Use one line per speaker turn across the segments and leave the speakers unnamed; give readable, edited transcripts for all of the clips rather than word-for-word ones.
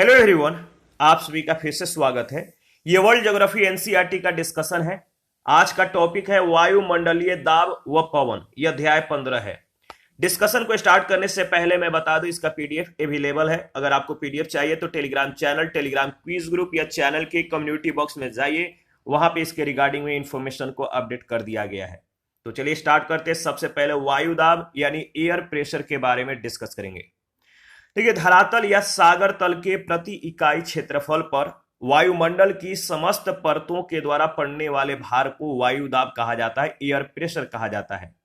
Hello everyone, आप सभी का फिर से स्वागत है। ये वर्ल्ड ज्योग्राफी एनसीईआरटी का डिस्कशन है। आज का टॉपिक है वायुमंडलीय दाब व पवन। यह अध्याय 15 है। डिस्कशन को स्टार्ट करने से पहले मैं बता दूं, इसका पीडीएफ अवेलेबल है। अगर आपको पीडीएफ चाहिए तो Telegram channel, Telegram quiz group या चैनल के कम्युनिटी बॉक्स में जाइए, वहां पे इसके रिगार्डिंग में इंफॉर्मेशन को अपडेट कर दिया गया है। तो चलिए स्टार्ट करते हैं। सबसे पहले वायु दाब यानी एयर प्रेशर के बारे में डिस्कस करेंगे। देखिए, धरातल या सागर तल के प्रति इकाई क्षेत्रफल पर वायुमंडल की समस्त परतों के द्वारा पड़ने वाले भार को वायु दाब कहा जाता है, एयर प्रेशर कहा जाता है।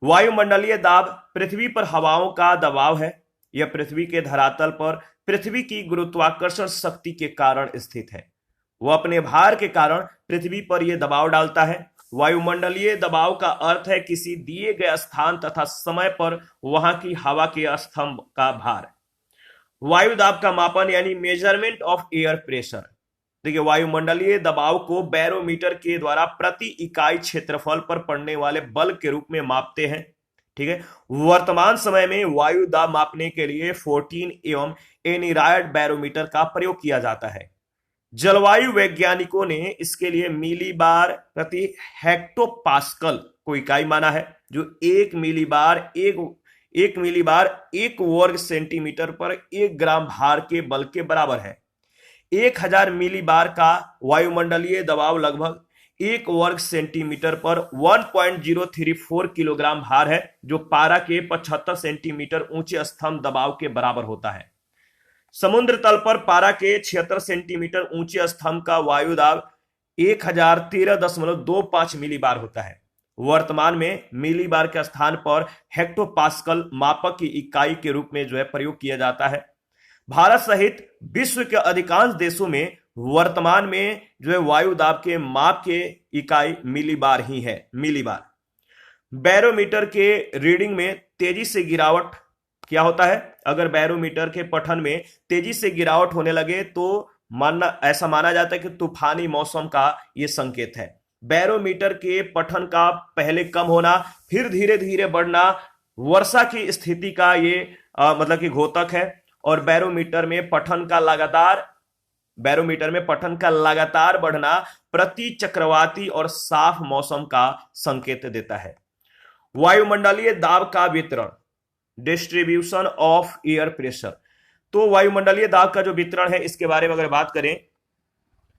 वायुमंडलीय दाब पृथ्वी पर हवाओं का दबाव है। यह पृथ्वी के धरातल पर पृथ्वी की गुरुत्वाकर्षण शक्ति के कारण स्थित है। वह अपने भार के कारण पृथ्वी पर यह दबाव डालता है। वायुमंडलीय दबाव का अर्थ है किसी दिए गए स्थान तथा समय पर वहां की हवा के स्तंभ का भार। वायु दाब का मापन यानी मेजरमेंट ऑफ एयर प्रेशर। देखिए, वायुमंडलीय दबाव को बैरोमीटर के द्वारा प्रति इकाई क्षेत्रफल पर पड़ने वाले बल के रूप में मापते हैं। ठीक है। वर्तमान समय में वायु दाब मापने के लिए 14 एवं एनिरायड बैरोमीटर का प्रयोग किया जाता है। जलवायु वैज्ञानिकों ने इसके लिए मिलीबार प्रति हेक्टोपास्कल को इकाई माना है, जो एक मिलीबार एक वर्ग सेंटीमीटर पर 1 ग्राम भार के बल के बराबर है। 1000 मिलीबार का वायुमंडलीय दबाव लगभग 1 वर्ग सेंटीमीटर पर 1.034 किलोग्राम भार है, जो पारा के 75 सेंटीमीटर ऊंचे स्तंभ दबाव के बराबर होता है। समुद्र तल पर पारा के 76 सेंटीमीटर ऊंचे स्तंभ का वायु दाब 1013.25 मिलीबार होता है। वर्तमान में मिलीबार के स्थान पर हेक्टोपास्कल मापक की इकाई के रूप में प्रयोग किया जाता है। भारत सहित विश्व के अधिकांश देशों में वर्तमान में वायु दाब के माप के इकाई मिलीबार ही है। मिलीबार बैरोमीटर के रीडिंग में तेजी से गिरावट क्या होता है? अगर बैरोमीटर के पठन में तेजी से गिरावट होने लगे तो ऐसा माना जाता है कि तूफानी मौसम का यह संकेत है। बैरोमीटर के पठन का पहले कम होना, फिर धीरे धीरे बढ़ना वर्षा की स्थिति का ये मतलब कि घोतक है। और बैरोमीटर में पठन का लगातार बढ़ना प्रति चक्रवाती और साफ मौसम का संकेत देता है। वायुमंडलीय दाब का वितरण, डिस्ट्रीब्यूशन ऑफ एयर प्रेशर। तो वायुमंडलीय दाब का जो वितरण है, इसके बारे में अगर बात करें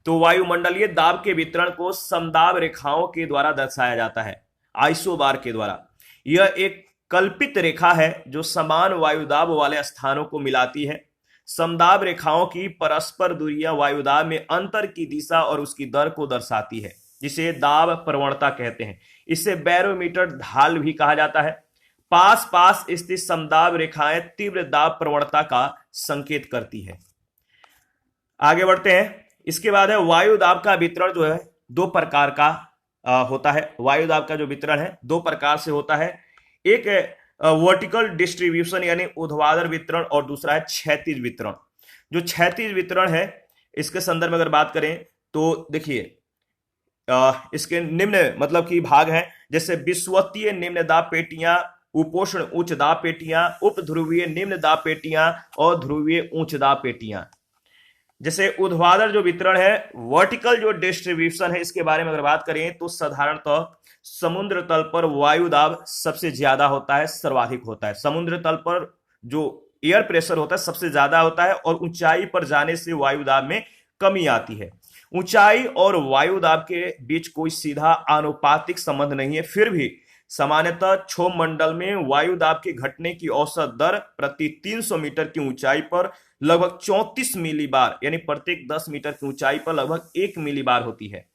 तो वायुमंडलीय दाब के वितरण को समदाब रेखाओं के द्वारा दर्शाया जाता है, आइसोबार के द्वारा। यह एक कल्पित रेखा है जो समान वायुदाब वाले स्थानों को मिलाती है। समदाब रेखाओं की परस्पर दूरियां वायुदाब में अंतर की दिशा और उसकी दर को दर्शाती है, जिसे दाब प्रवणता कहते हैं। इसे बैरोमीटर ढाल भी कहा जाता है। पास पास स्थित समदाब रेखाएं तीव्र दाब प्रवणता का संकेत करती है। आगे बढ़ते हैं। इसके बाद है वायु दाब का वितरण दो प्रकार का होता है। वायु दाब का जो वितरण है 2 प्रकार से होता है। एक वर्टिकल डिस्ट्रीब्यूशन यानी ऊर्ध्वाधर वितरण, और दूसरा है क्षैतिज वितरण। जो क्षैतिज वितरण है, इसके संदर्भ में अगर बात करें तो देखिए, इसके निम्न मतलब की भाग हैं, जैसे विषुवतीय निम्न दाब पेटियां, उपोष्ण उच्च दाब पेटियां, उप ध्रुवीय निम्न दाब पेटियां और ध्रुवीय उच्च दाब पेटियां। जैसे ऊर्ध्वाधर जो वितरण है, वर्टिकल जो डिस्ट्रीब्यूशन है, इसके बारे में अगर बात करें तो साधारणतः समुद्र तल पर वायु दाब सबसे ज्यादा होता है, सर्वाधिक होता है। समुद्र तल पर जो एयर प्रेशर होता है सबसे ज्यादा होता है, और ऊंचाई पर जाने से वायु दाब में कमी आती है। ऊंचाई और वायु दाब के बीच कोई सीधा आनुपातिक संबंध नहीं है, फिर भी सामान्यतः क्षोभ मंडल में वायु दाब के घटने की औसत दर प्रति 300 मीटर की ऊंचाई पर लगभग 34 मिलीबार, यानी प्रत्येक 10 मीटर की ऊंचाई पर लगभग 1 मिलीबार होती है।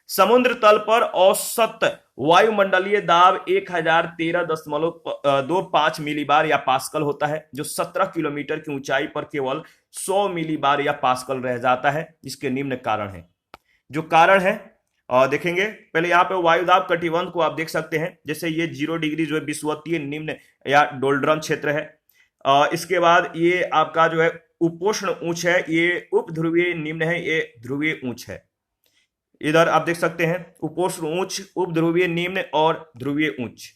समुद्र तल पर औसत वायुमंडलीय दाब 1013.25 मिलीबार या पास्कल होता है, जो 17 किलोमीटर की ऊंचाई पर केवल 100 मिलीबार या पास्कल रह जाता है। इसके निम्न कारण है। जो कारण है देखेंगे। पहले यहाँ पे वायुदाब कटिबंध को आप देख सकते हैं, जैसे ये 0 डिग्री विषुवतीय निम्न या डोल्ड्रम क्षेत्र है। इसके बाद ये आपका उपोष्ण ऊंच है, ये उप ध्रुवीय निम्न है, ये ध्रुवीय ऊंच है। इधर आप देख सकते हैं उपोष्ण ऊंच, उप ध्रुवीय निम्न और ध्रुवीय ऊंच।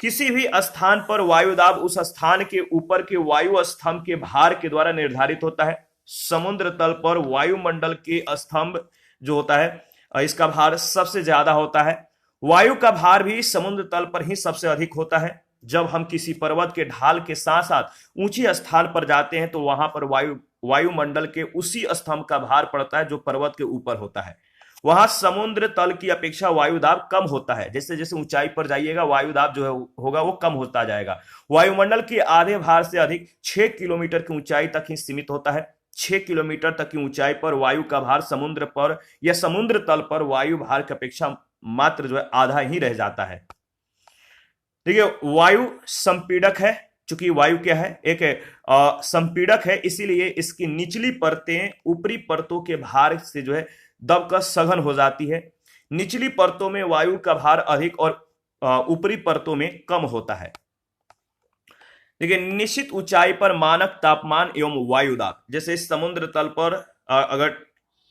किसी भी स्थान पर वायुदाब उस स्थान के ऊपर के वायु स्तंभ के भार के द्वारा निर्धारित होता है। समुद्र तल पर वायुमंडल के स्तंभ जो होता है इसका भार सबसे ज्यादा होता है। वायु का भार भी समुद्र तल पर ही सबसे अधिक होता है। जब हम किसी पर्वत के ढाल के साथ साथ ऊंचे स्थान पर जाते हैं तो वहां पर वायुमंडल के उसी स्तंभ का भार पड़ता है जो पर्वत के ऊपर होता है। वहां समुद्र तल की अपेक्षा वायुदाब कम होता है। जैसे जैसे ऊंचाई पर जाइएगा वायुदाब जो है होगा वो कम होता जाएगा। वायुमंडल के आधे भार से अधिक 6 किलोमीटर की ऊंचाई तक ही सीमित होता है। 6 किलोमीटर तक की ऊंचाई पर वायु का भार समुद्र पर या समुद्र तल पर वायु भार की अपेक्षा मात्र जो है आधा ही रह जाता है। देखिए वायु संपीड़क है। चूंकि वायु क्या है, एक संपीड़क है, इसीलिए इसकी निचली परतें ऊपरी परतों के भार से जो है दबकर सघन हो जाती है। निचली परतों में वायु का भार अधिक और ऊपरी परतों में कम होता है। देखिए निश्चित ऊंचाई पर मानक तापमान एवं वायुदाब, जैसे समुद्र तल पर अगर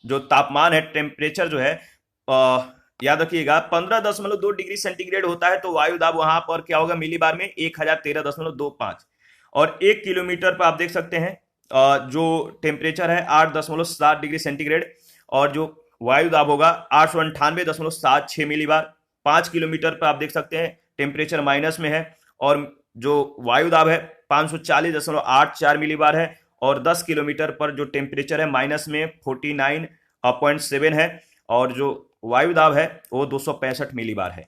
जो तापमान है, टेम्परेचर जो है याद रखिएगा 15.2 डिग्री सेंटीग्रेड होता है, तो वायुदाब वहां पर क्या होगा मिलीबार में 1013.25। और 1 किलोमीटर पर आप देख सकते हैं जो टेम्परेचर है 8.7 डिग्री सेंटीग्रेड और जो वायुदाब होगा 898.76 मिलीबार। 5 किलोमीटर पर आप देख सकते हैं टेम्परेचर माइनस में है और जो वायुदाब है 540.84 मिलीबार है। और 10 किलोमीटर पर जो टेम्परेचर है माइनस में 49.7 है और जो वायुदाब है वो 265 मिलीबार है।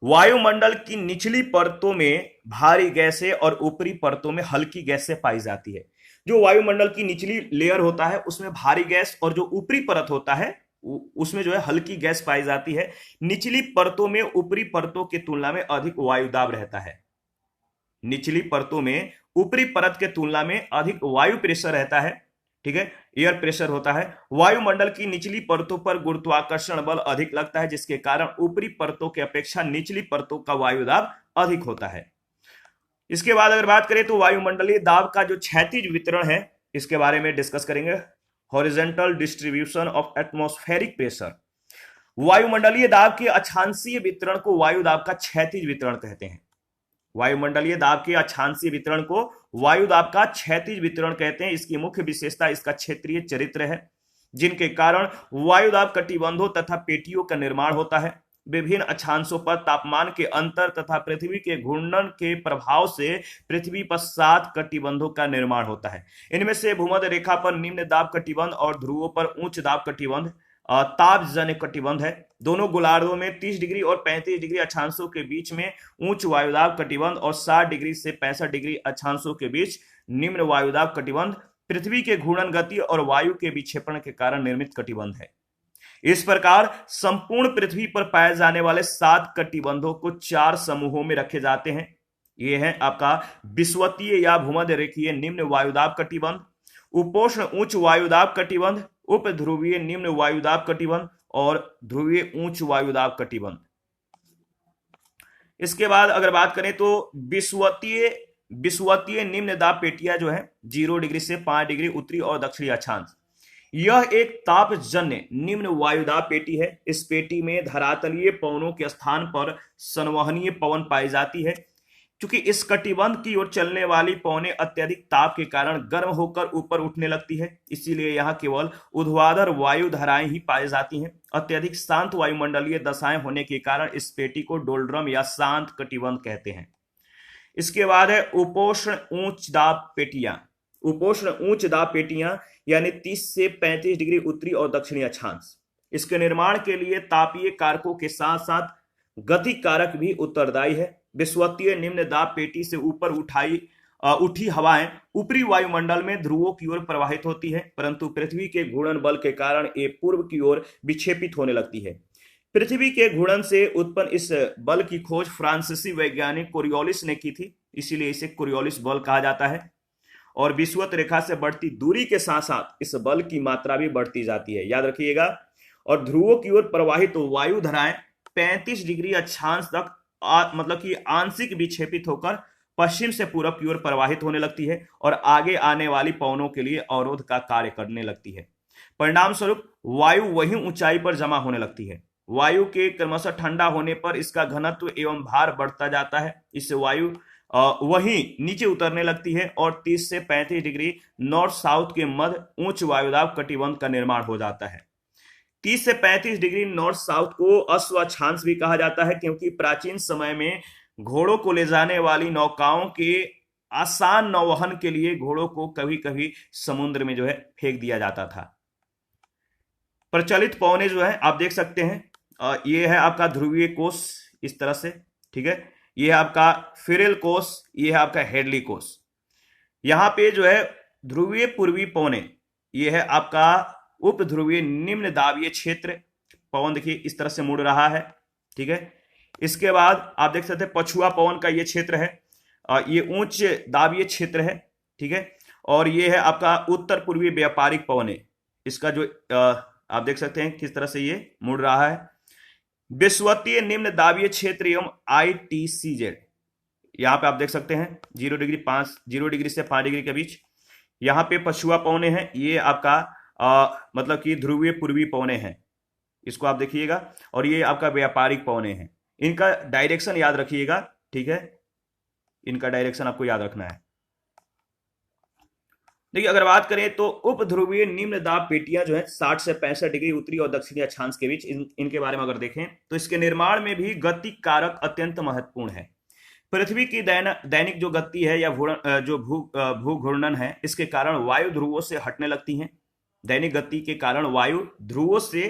वायुमंडल की निचली परतों में भारी गैसें और ऊपरी परतों में हल्की गैसें पाई जाती है। जो वायुमंडल की निचली लेयर होता है उसमें भारी गैस और जो ऊपरी परत होता है उसमें जो है हल्की गैस पाई जाती है। निचली परतों में ऊपरी परतों की तुलना में अधिक वायुदाब रहता है। निचली परतों में ऊपरी परत के तुलना में अधिक वायु प्रेशर रहता है, ठीक है, एयर प्रेशर होता है। वायुमंडल की निचली परतों पर गुरुत्वाकर्षण बल अधिक लगता है जिसके कारण ऊपरी परतों की अपेक्षा निचली परतों का वायुदाब अधिक होता है। इसके बाद अगर बात करें तो वायुमंडलीय दाब का जो क्षैतिज वितरण है इसके बारे में डिस्कस करेंगे। Horizontal distribution of atmospheric pressure. वायुमंडलीय दाब के अक्षांशीय वितरण को वायुदाब का क्षैतिज वितरण कहते हैं। वायुमंडलीय दाब के अक्षांशीय वितरण को वायुदाब का क्षैतिज वितरण कहते हैं। इसकी मुख्य विशेषता इसका क्षेत्रीय चरित्र है जिनके कारण वायुदाब कटिबंधों तथा पेटियों का निर्माण होता है। विभिन्न अक्षांशों पर तापमान के अंतर तथा पृथ्वी के घूर्णन के प्रभाव से पृथ्वी पर 7 कटिबंधों का निर्माण होता है। इनमें से भूमध्य रेखा पर निम्न दाब कटिबंध और ध्रुवों पर उच्च दाब कटिबंध तापजन्य कटिबंध है। दोनों गोलार्धों में 30 डिग्री और 35 डिग्री अक्षांशों के बीच में उच्च वायुदाब कटिबंध और 60 डिग्री से 65 डिग्री अक्षांशों के बीच निम्न वायुदाब कटिबंध पृथ्वी के घूर्णन गति और वायु के विक्षेपण के कारण निर्मित कटिबंध है। इस प्रकार संपूर्ण पृथ्वी पर पाए जाने वाले 7 कटिबंधों को 4 समूहों में रखे जाते हैं। ये है आपका विषुवतीय या भूमध्य रेखीय निम्न वायुदाब कटिबंध, उपोष्ण उच्च वायुदाब कटिबंध, उप ध्रुवीय निम्न वायुदाब कटिबंध और ध्रुवीय उच्च वायुदाब कटिबंध। इसके बाद अगर बात करें तो विषुवतीय निम्न दाब पेटियां जो है 0 डिग्री से 5 डिग्री उत्तरी और दक्षिणी अक्षांश। यह एक तापजन्य निम्न वायुदाब पेटी है। इस पेटी में धरातलीय पवनों के स्थान पर संवहनीय पवन पाई जाती है। क्योंकि इस कटिबंध की ओर चलने वाली पवनें अत्यधिक ताप के कारण गर्म होकर ऊपर उठने लगती है, इसीलिए यहाँ केवल ऊर्ध्वाधर वायु धाराएं ही पाई जाती हैं। अत्यधिक शांत वायुमंडलीय दशाएं होने के कारण इस पेटी को डोल्ड्रम या शांत कटिबंध कहते हैं। इसके बाद है उपोष्ण उच्च दाब पेटियां। उपोष्ण उच्च दाब पेटियां यानी 30 से 35 डिग्री उत्तरी और दक्षिणी अक्षांश। इसके निर्माण के लिए तापीय कारकों के साथ साथ गति कारक भी उत्तरदायी है। विषुवतीय निम्न दाब पेटी से ऊपर उठी हवाएं ऊपरी वायुमंडल में ध्रुवों की ओर प्रवाहित होती है, परंतु पृथ्वी के घूर्णन बल के कारण ये पूर्व की ओर विक्षेपित होने लगती है। पृथ्वी के घूर्णन से उत्पन्न इस बल की खोज फ्रांसीसी वैज्ञानिक कोरियोलिस ने की थी, इसीलिए इसे कोरियोलिस बल कहा जाता है। और विषुवत रेखा से बढ़ती दूरी के साथ साथ इस बल की मात्रा भी बढ़ती जाती है, याद रखिएगा। और ध्रुवों की ओर प्रवाहित वायु धाराएं 35 डिग्री अक्षांश तक मतलब कि आंशिक विक्षेपित होकर पश्चिम से पूरब की ओर प्रवाहित होने लगती है और आगे आने वाली पवनों के लिए अवरोध का कार्य करने लगती है। परिणाम स्वरूप वायु वही ऊंचाई पर जमा होने लगती है। वायु के क्रमशः ठंडा होने पर इसका घनत्व एवं भार बढ़ता जाता है। इससे वायु वहीं नीचे उतरने लगती है और 30 से 35 डिग्री नॉर्थ साउथ के मध्य उच्च वायुदाब कटिबंध का निर्माण हो जाता है। 30 से 35 डिग्री नॉर्थ साउथ को अश्वाक्षांश भी कहा जाता है, क्योंकि प्राचीन समय में घोड़ों को ले जाने वाली नौकाओं के आसान नौवहन के लिए घोड़ों को कभी कभी समुद्र में जो है फेंक दिया जाता था। प्रचलित पौने जो है आप देख सकते हैं, ये है आपका ध्रुवीय कोष इस तरह से, ठीक है। ये है आपका फिरेल कोष, ये है आपका हेडली कोष। यहां पे जो है ध्रुवीय पूर्वी पौने, ये है आपका उप ध्रुवीय निम्न दाबीय क्षेत्र। पवन देखिए इस तरह से मुड़ रहा है, ठीक है। इसके बाद आप देख सकते हैं पछुआ पवन का ये क्षेत्र है, ये उच्च दाबीय क्षेत्र है, ठीक है। और ये है आपका उत्तर पूर्वी व्यापारिक पवने, इसका जो आप देख सकते हैं किस तरह से ये मुड़ रहा है। विषुवतीय निम्न दाबीय क्षेत्र एवं ITCZ, यहां पे आप देख सकते हैं 0 डिग्री से 5 डिग्री के बीच यहां पे पछुआ पौने हैं। ये आपका मतलब कि ध्रुवीय पूर्वी पौने हैं, इसको आप देखिएगा। और ये आपका व्यापारिक पौने हैं। इनका डायरेक्शन याद रखिएगा, ठीक है, इनका डायरेक्शन आपको याद रखना है। देखिए अगर बात करें तो उप ध्रुवीय निम्न दाब पेटियां जो है 60 से 65 डिग्री उत्तरी और दक्षिणी अक्षांश के बीच, इनके बारे में अगर देखें तो इसके निर्माण में भी गति कारक अत्यंत महत्वपूर्ण है। पृथ्वी की दैनिक जो गति है या जो भू घूर्णन है, इसके कारण वायु ध्रुवों से हटने लगती है। दैनिक गति के कारण वायु ध्रुवों से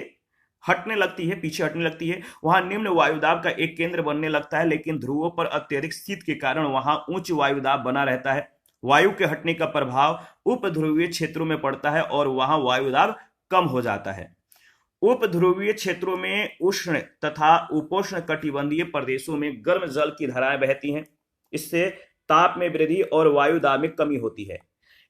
हटने लगती है, पीछे हटने लगती है। वहां निम्न वायुदाब का एक केंद्र बनने लगता है, लेकिन ध्रुवों पर अत्यधिक शीत के कारण वहां उच्च वायुदाब बना रहता है। वायु के हटने का प्रभाव उप ध्रुवीय क्षेत्रों में पड़ता है और वहां वायुदाब कम हो जाता है। उप ध्रुवीय क्षेत्रों में उष्ण तथा उपोष्ण कटिबंधीय प्रदेशों में गर्म जल की धाराएं बहती हैं। इससे ताप में वृद्धि और वायुदाब में कमी होती है।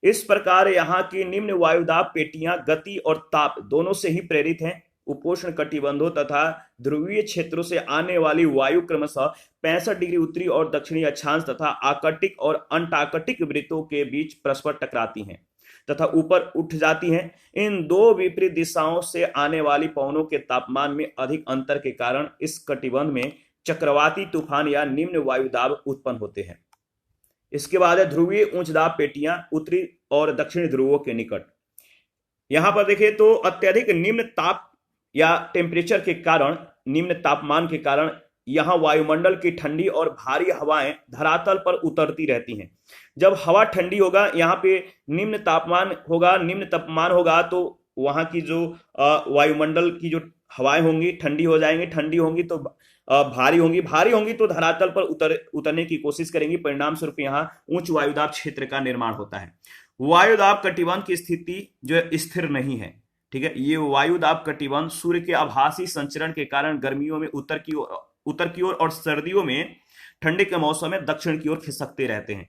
इस प्रकार यहाँ की निम्न वायुदाब पेटियां गति और ताप दोनों से ही प्रेरित हैं। उपोष्ण कटिबंधों तथा ध्रुवीय क्षेत्रों से आने वाली वायु क्रमशः 65 डिग्री उत्तरी और दक्षिणी अक्षांश तथा आर्कटिक और अंटार्कटिक वृत्तों के बीच परस्पर टकराती हैं तथा ऊपर उठ जाती हैं। इन दो विपरीत दिशाओं से आने वाली पवनों के तापमान में अधिक अंतर के कारण इस कटिबंध में चक्रवाती तूफान या निम्न वायुदाब उत्पन्न होते हैं। इसके बाद है ध्रुवीय उच्च दाब पेटियां उत्तरी और दक्षिणी ध्रुवों के निकट। यहां पर देखें तो अत्यधिक निम्न ताप या टेम्परेचर के कारण, निम्न तापमान के कारण यहां वायुमंडल की ठंडी और भारी हवाएं धरातल पर उतरती रहती हैं। जब हवा ठंडी होगा, यहाँ पे निम्न तापमान होगा तो वहां की जो वायुमंडल की जो हवाएं होंगी ठंडी हो जाएंगी, ठंडी होंगी तो भारी होंगी तो धरातल पर उतरने की कोशिश करेंगी। परिणाम स्वरूप यहाँ उच्च वायुदाब क्षेत्र का निर्माण होता है। वायुदाब कटिबंध की स्थिति जो है स्थिर नहीं है, ठीक है। ये वायुदाब कटिबंध सूर्य के आभासी संचरण के कारण गर्मियों में उत्तर की ओर और सर्दियों में ठंडे के मौसम में दक्षिण की ओर खिसकते रहते हैं।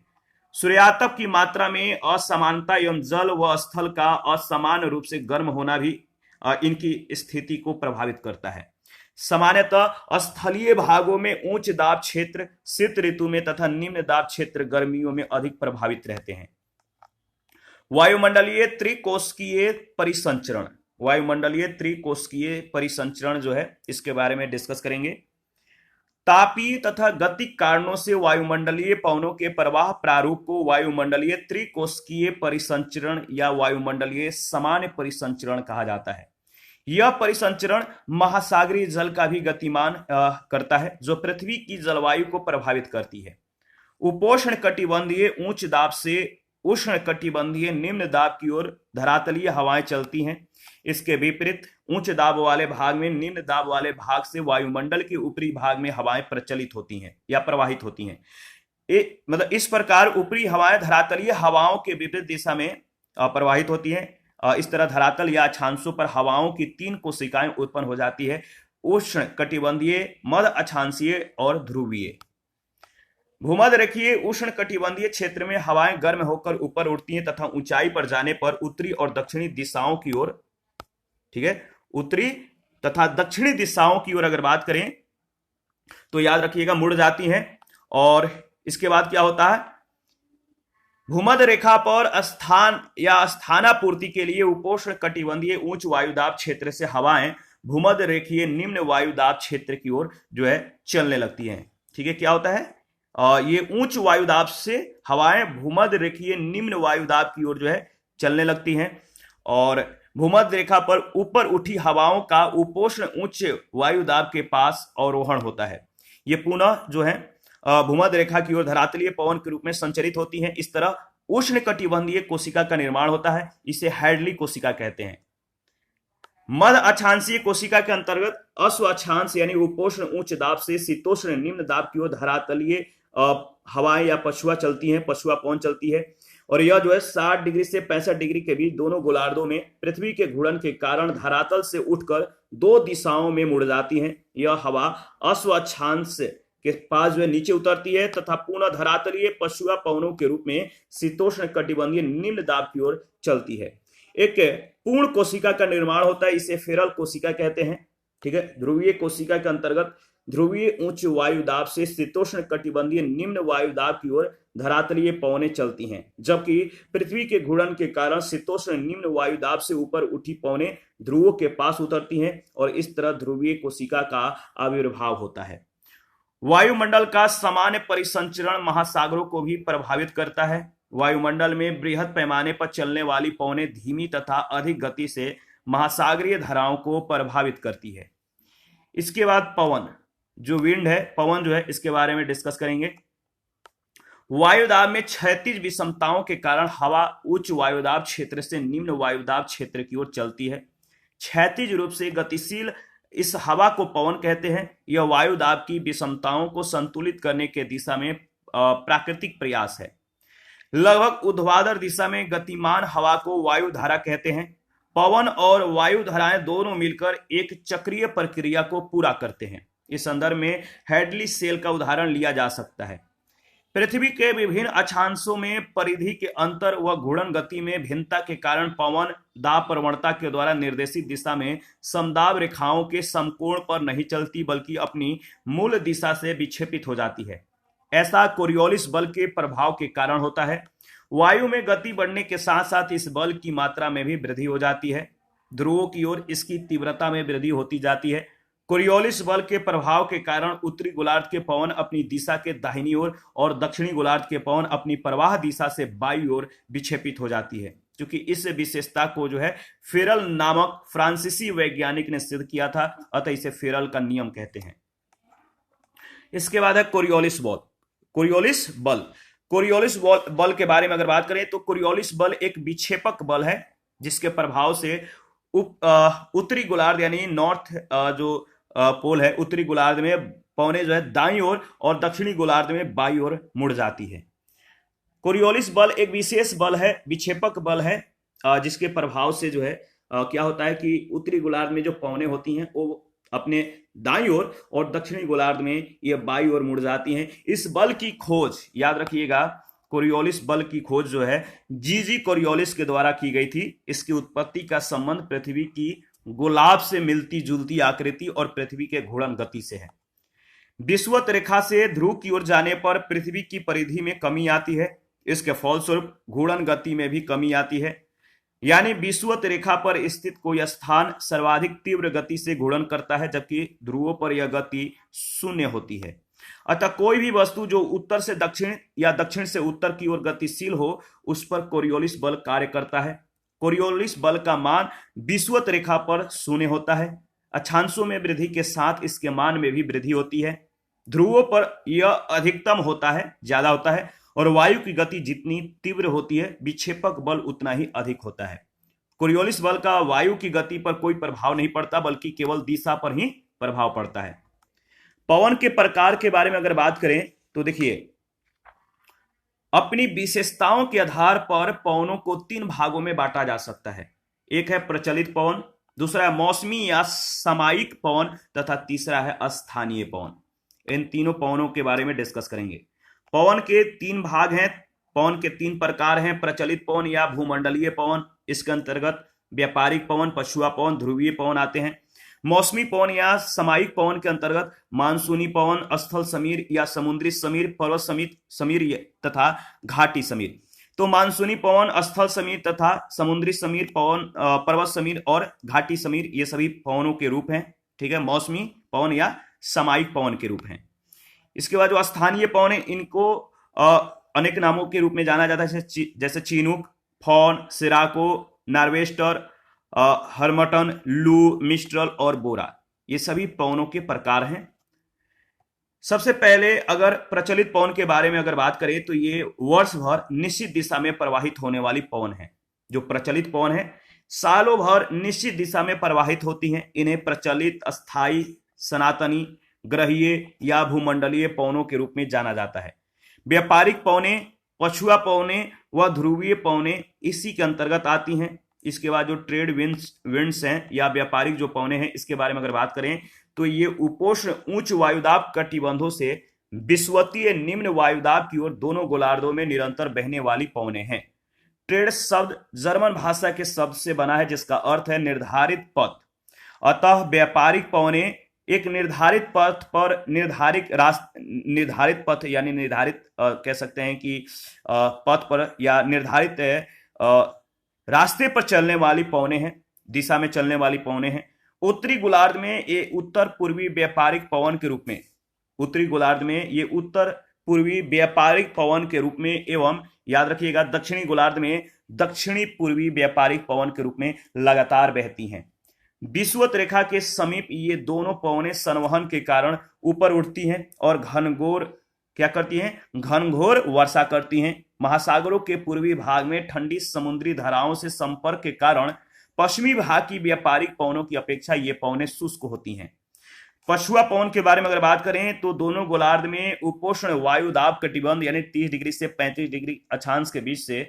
सूर्यातप की मात्रा में असमानता एवं जल व स्थल का असमान रूप से गर्म होना भी इनकी स्थिति को प्रभावित करता है। सामान्यतः स्थलीय भागों में उच्च दाब क्षेत्र शीत ऋतु में तथा निम्न दाब क्षेत्र गर्मियों में अधिक प्रभावित रहते हैं। वायुमंडलीय त्रिकोष्कीय परिसंचरण जो है इसके बारे में डिस्कस करेंगे। तापीय तथा गतिक कारणों से वायुमंडलीय पवनों के प्रवाह प्रारूप को वायुमंडलीय त्रिकोष्कीय परिसंचरण या वायुमंडलीय सामान्य परिसंचरण कहा जाता है। यह परिसंचरण महासागरीय जल का भी गतिमान करता है, जो पृथ्वी की जलवायु को प्रभावित करती है। उपोष्ण कटिबंधीय उच्च दाब से उष्ण कटिबंधीय निम्न दाब की ओर धरातलीय हवाएं चलती हैं। इसके विपरीत उच्च दाब वाले भाग में निम्न दाब वाले भाग से वायुमंडल के ऊपरी भाग में हवाएं प्रचलित होती हैं या प्रवाहित होती हैं। मतलब इस प्रकार ऊपरी हवाएं धरातलीय हवाओं के विपरीत दिशा में प्रवाहित होती हैं। इस तरह धरातल या अक्षांशों पर हवाओं की 3 कोशिकाएं उत्पन्न हो जाती है: उष्ण कटिबंधीय, मध्य अक्षांशीय और ध्रुवीय। भूमध्य रेखीय उष्ण कटिबंधीय क्षेत्र में हवाएं गर्म होकर ऊपर उठती हैं तथा ऊंचाई पर जाने पर उत्तरी और दक्षिणी दिशाओं की ओर, ठीक है, उत्तरी तथा दक्षिणी दिशाओं की ओर अगर बात करें तो याद रखिएगा मुड़ जाती हैं। और इसके बाद क्या होता है, भूमध्य रेखा पर स्थान या स्थानापूर्ति के लिए उपोष्ण कटिबंधीय उच्च वायुदाब क्षेत्र से हवाएं भूमध्य रेखीय निम्न वायुदाब क्षेत्र की ओर जो है चलने लगती हैं। ठीक है, क्या होता है, ये उच्च वायुदाब से हवाएं भूमध्य रेखीय निम्न वायुदाब की ओर जो है चलने लगती हैं और भूमध्य रेखा पर ऊपर उठी हवाओं का उपोष्ण उच्च वायुदाब के पास अवरोहण होता है। ये पुनः जो है भूमध्य रेखा की ओर धरातलीय पवन के रूप में संचरित होती हैं। इस तरह उष्णकटिबंधीय कोशिका का निर्माण होता है, इसे हैडली कोशिका कहते हैं। मध्य अक्षांशीय कोशिका के अंतर्गत अश्व अक्षांश यानी उपोष्ण उच्च दाब से शीतोष्ण निम्न दाब की ओर धरातलीय हवाएं या पछुआ चलती हैं, पछुआ पवन चलती है और यह जो है 60 डिग्री से 65 डिग्री के बीच दोनों गोलार्धों में पृथ्वी के घूर्णन के कारण धरातल से उठकर दो दिशाओं में मुड़ जाती है। यह हवा अश्व अक्षांश के पास जो है नीचे उतरती है तथा पुनः धरातलीय पछुआ पवनों के रूप में शीतोष्ण कटिबंधीय निम्न दाब की ओर चलती है। एक पूर्ण कोशिका का निर्माण होता है, इसे फेरल कोशिका कहते हैं। ठीक है, ध्रुवीय कोशिका के अंतर्गत ध्रुवीय उच्च वायुदाब से शीतोष्ण कटिबंधीय निम्न वायुदाब की ओर धरातलीय पवनें चलती हैं, जबकि पृथ्वी के घूर्णन के कारण शीतोष्ण निम्न वायुदाब से ऊपर उठी पवनें ध्रुवों के पास उतरती हैं और इस तरह ध्रुवीय कोशिका का आविर्भाव होता है। वायुमंडल का सामान्य परिसंचरण महासागरों को भी प्रभावित करता है। वायुमंडल में बृहद पैमाने पर चलने वाली पवनें धीमी तथा अधिक गति से महासागरीय धाराओं को प्रभावित करती है। इसके बाद पवन, जो विंड है, पवन जो है, इसके बारे में डिस्कस करेंगे। वायुदाब में क्षैतिज विषमताओं के कारण हवा उच्च वायुदाब क्षेत्र से निम्न वायुदाब क्षेत्र की ओर चलती है। क्षैतिज रूप से गतिशील इस हवा को पवन कहते हैं। यह वायुदाब की विषमताओं को संतुलित करने के दिशा में प्राकृतिक प्रयास है। लगभग ऊर्ध्वाधर दिशा में गतिमान हवा को वायुधारा कहते हैं। पवन और वायुधाराएं दोनों मिलकर एक चक्रीय प्रक्रिया को पूरा करते हैं। इस संदर्भ में हैडली सेल का उदाहरण लिया जा सकता है। पृथ्वी के विभिन्न अक्षांशों में परिधि के अंतर व घूर्णन गति में भिन्नता के कारण पवन दाब प्रवणता के द्वारा निर्देशित दिशा में समदाब रेखाओं के समकोण पर नहीं चलती, बल्कि अपनी मूल दिशा से विक्षेपित हो जाती है। ऐसा कोरियोलिस बल के प्रभाव के कारण होता है। वायु में गति बढ़ने के साथ साथ इस बल की मात्रा में भी वृद्धि हो जाती है। ध्रुवों की ओर इसकी तीव्रता में वृद्धि होती जाती है। कोरियोलिस बल के प्रभाव के कारण उत्तरी गोलार्ध के पवन अपनी दिशा के दाहिनी ओर और दक्षिणी गोलार्ध के पवन अपनी प्रवाह दिशा से बाईं ओर विक्षेपित हो जाती है। क्योंकि इस विशेषता को जो है फेरल नामक फ्रांसीसी वैज्ञानिक ने सिद्ध किया था, अतः इसे फेरल का नियम कहते हैं। इसके बाद है कोरियोलिस बल। कोरियोलिस बल के बारे में अगर बात करें तो कोरियोलिस बल एक विक्षेपक बल है जिसके प्रभाव से उत्तरी गोलार्ध यानी नॉर्थ जो पोल है, उत्तरी गोलार्ध में पवनें जो है दाईं ओर और दक्षिणी गोलार्ध में बाईं ओर मुड़ जाती है। कोरियोलिस बल एक विशेष बल है, विक्षेपक बल है, जिसके प्रभाव से जो है क्या होता है कि उत्तरी गोलार्ध में जो पवनें होती हैं वो अपने दाईं ओर और दक्षिणी गोलार्ध में ये बाईं ओर मुड़ जाती हैं। इस बल की खोज याद रखिएगा, कोरियोलिस बल की खोज जो है जीजी कोरियोलिस के द्वारा की गई थी। इसकी उत्पत्ति का संबंध पृथ्वी की गोलार्ध से मिलती जुलती आकृति और पृथ्वी के घूर्णन गति से है। विषुवत रेखा से ध्रुव की ओर जाने पर पृथ्वी की परिधि में कमी आती है। इसके फलस्वरूप घूर्णन गति में भी कमी आती है। यानी विषुवत रेखा पर स्थित कोई स्थान सर्वाधिक तीव्र गति से घूर्णन करता है, जबकि ध्रुवों पर यह गति शून्य होती है। अतः कोई भी वस्तु जो उत्तर से दक्षिण या दक्षिण से उत्तर की ओर गतिशील हो, उस पर कोरियोलिस बल कार्य करता है। कोरियोलिस बल का मान विषुवत रेखा पर शून्य होता है। अक्षांशों में वृद्धि के साथ इसके मान में भी वृद्धि होती है। ध्रुवों पर यह अधिकतम होता है, ज्यादा होता है, और वायु की गति जितनी तीव्र होती है विक्षेपक बल उतना ही अधिक होता है। कोरियोलिस बल का वायु की गति पर कोई प्रभाव नहीं पड़ता, बल्कि केवल दिशा पर ही प्रभाव पड़ता है। पवन के प्रकार के बारे में अगर बात करें तो देखिए, अपनी विशेषताओं के आधार पर पवनों को 3 भागों में बांटा जा सकता है। एक है प्रचलित पवन, दूसरा है मौसमी या सामयिक पवन तथा तीसरा है स्थानीय पवन। इन तीनों पवनों के बारे में डिस्कस करेंगे। पवन के 3 भाग हैं, पवन के 3 प्रकार हैं। प्रचलित पवन या भूमंडलीय पवन, इसके अंतर्गत व्यापारिक पवन, पछुआ पवन, ध्रुवीय पवन आते हैं। मौसमी पवन या सामयिक पवन के अंतर्गत मानसूनी पवन, स्थल समीर या समुद्री समीर, पर्वत समीर तथा घाटी समीर। तो मानसूनी पवन, स्थल समीर तथा समुद्री समीर पवन, पर्वत समीर और घाटी समीर, ये सभी पवनों के रूप हैं। ठीक है, मौसमी पवन या सामयिक पवन के रूप हैं। इसके बाद जो स्थानीय पवन है इनको अनेक नामों के रूप में जाना जाता है, जैसे चीनुक, फॉन, सिराको, नार्वेस्टर, हर्मटन, लू, मिस्ट्रल और बोरा। ये सभी पवनों के प्रकार हैं। सबसे पहले अगर प्रचलित पवन के बारे में अगर बात करें तो ये वर्ष भर निश्चित दिशा में प्रवाहित होने वाली पवन है। जो प्रचलित पवन है सालों भर निश्चित दिशा में प्रवाहित होती हैं। इन्हें प्रचलित, अस्थायी, सनातनी, ग्रहीय या भूमंडलीय पवनों के रूप में जाना जाता है। व्यापारिक पवने, पछुआ पवने व ध्रुवीय पवने इसी के अंतर्गत आती हैं। इसके बाद जो ट्रेड विंड्स हैं या व्यापारिक जो पवने हैं, इसके बारे में अगर बात करें तो ये उपोष्ण उच्च वायुदाब कटिबंधों से विषुवतीय निम्न वायुदाब की ओर दोनों गोलार्धों में निरंतर बहने वाली पवने हैं। ट्रेड शब्द जर्मन भाषा के शब्द से बना है जिसका अर्थ है निर्धारित पथ। अतः व्यापारिक पवने एक निर्धारित पथ पर निर्धारित पथ यानी निर्धारित कह सकते हैं कि पथ पर या निर्धारित रास्ते पर चलने वाली पवने हैं, दिशा में चलने वाली पवने हैं। उत्तरी गोलार्ध में ये उत्तर पूर्वी व्यापारिक पवन के रूप में, उत्तरी गोलार्ध में ये उत्तर पूर्वी व्यापारिक पवन के रूप में एवं याद रखिएगा दक्षिणी गोलार्ध में दक्षिणी पूर्वी व्यापारिक पवन के रूप में लगातार बहती हैं। विषुवत रेखा के समीप ये दोनों पवनें संवहन के कारण ऊपर उठती हैं और घनघोर क्या करती हैं, घनघोर वर्षा करती हैं। महासागरों के पूर्वी भाग में ठंडी समुद्री धाराओं से संपर्क के कारण पश्चिमी भाग की व्यापारिक पवनों की अपेक्षा ये पवनें शुष्क होती हैं। पछुआ पवन के बारे में अगर बात करें तो दोनों गोलार्ध में उपोष्ण वायु दाब कटिबंध यानी 30 डिग्री से 35 डिग्री अक्षांश के बीच से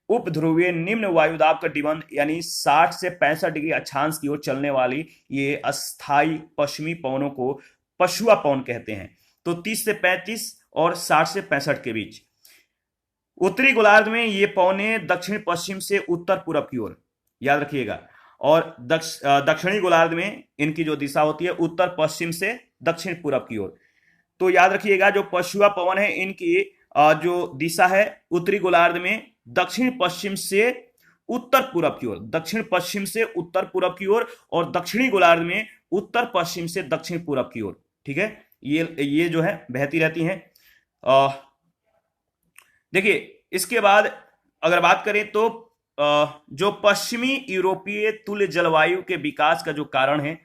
उप ध्रुवीय निम्न वायुदाब कटिबंध यानी 60 से 65 डिग्री अक्षांश की ओर चलने वाली ये अस्थायी पश्चिमी पवनों को पछुआ पवन कहते हैं। तो 30 से 35 और 60 से 65 के बीच। उत्तरी गोलार्ध में ये पवनें दक्षिण पश्चिम से उत्तर पूर्व की ओर, याद रखिएगा, और दक्षिणी गोलार्ध में इनकी जो दिशा होती है उत्तर पश्चिम से दक्षिण पूर्व की ओर। तो याद रखिएगा जो पछुआ पवन है इनकी जो दिशा है उत्तरी गोलार्ध में दक्षिण पश्चिम से उत्तर पूर्व की ओर, दक्षिण पश्चिम से उत्तर पूर्व की ओर, और दक्षिणी गोलार्ध में उत्तर पश्चिम से दक्षिण पूर्व की ओर। ठीक है, ये जो है बहती रहती हैं। देखिए इसके बाद अगर बात करें तो जो पश्चिमी यूरोपीय तुल्य जलवायु के विकास का जो कारण है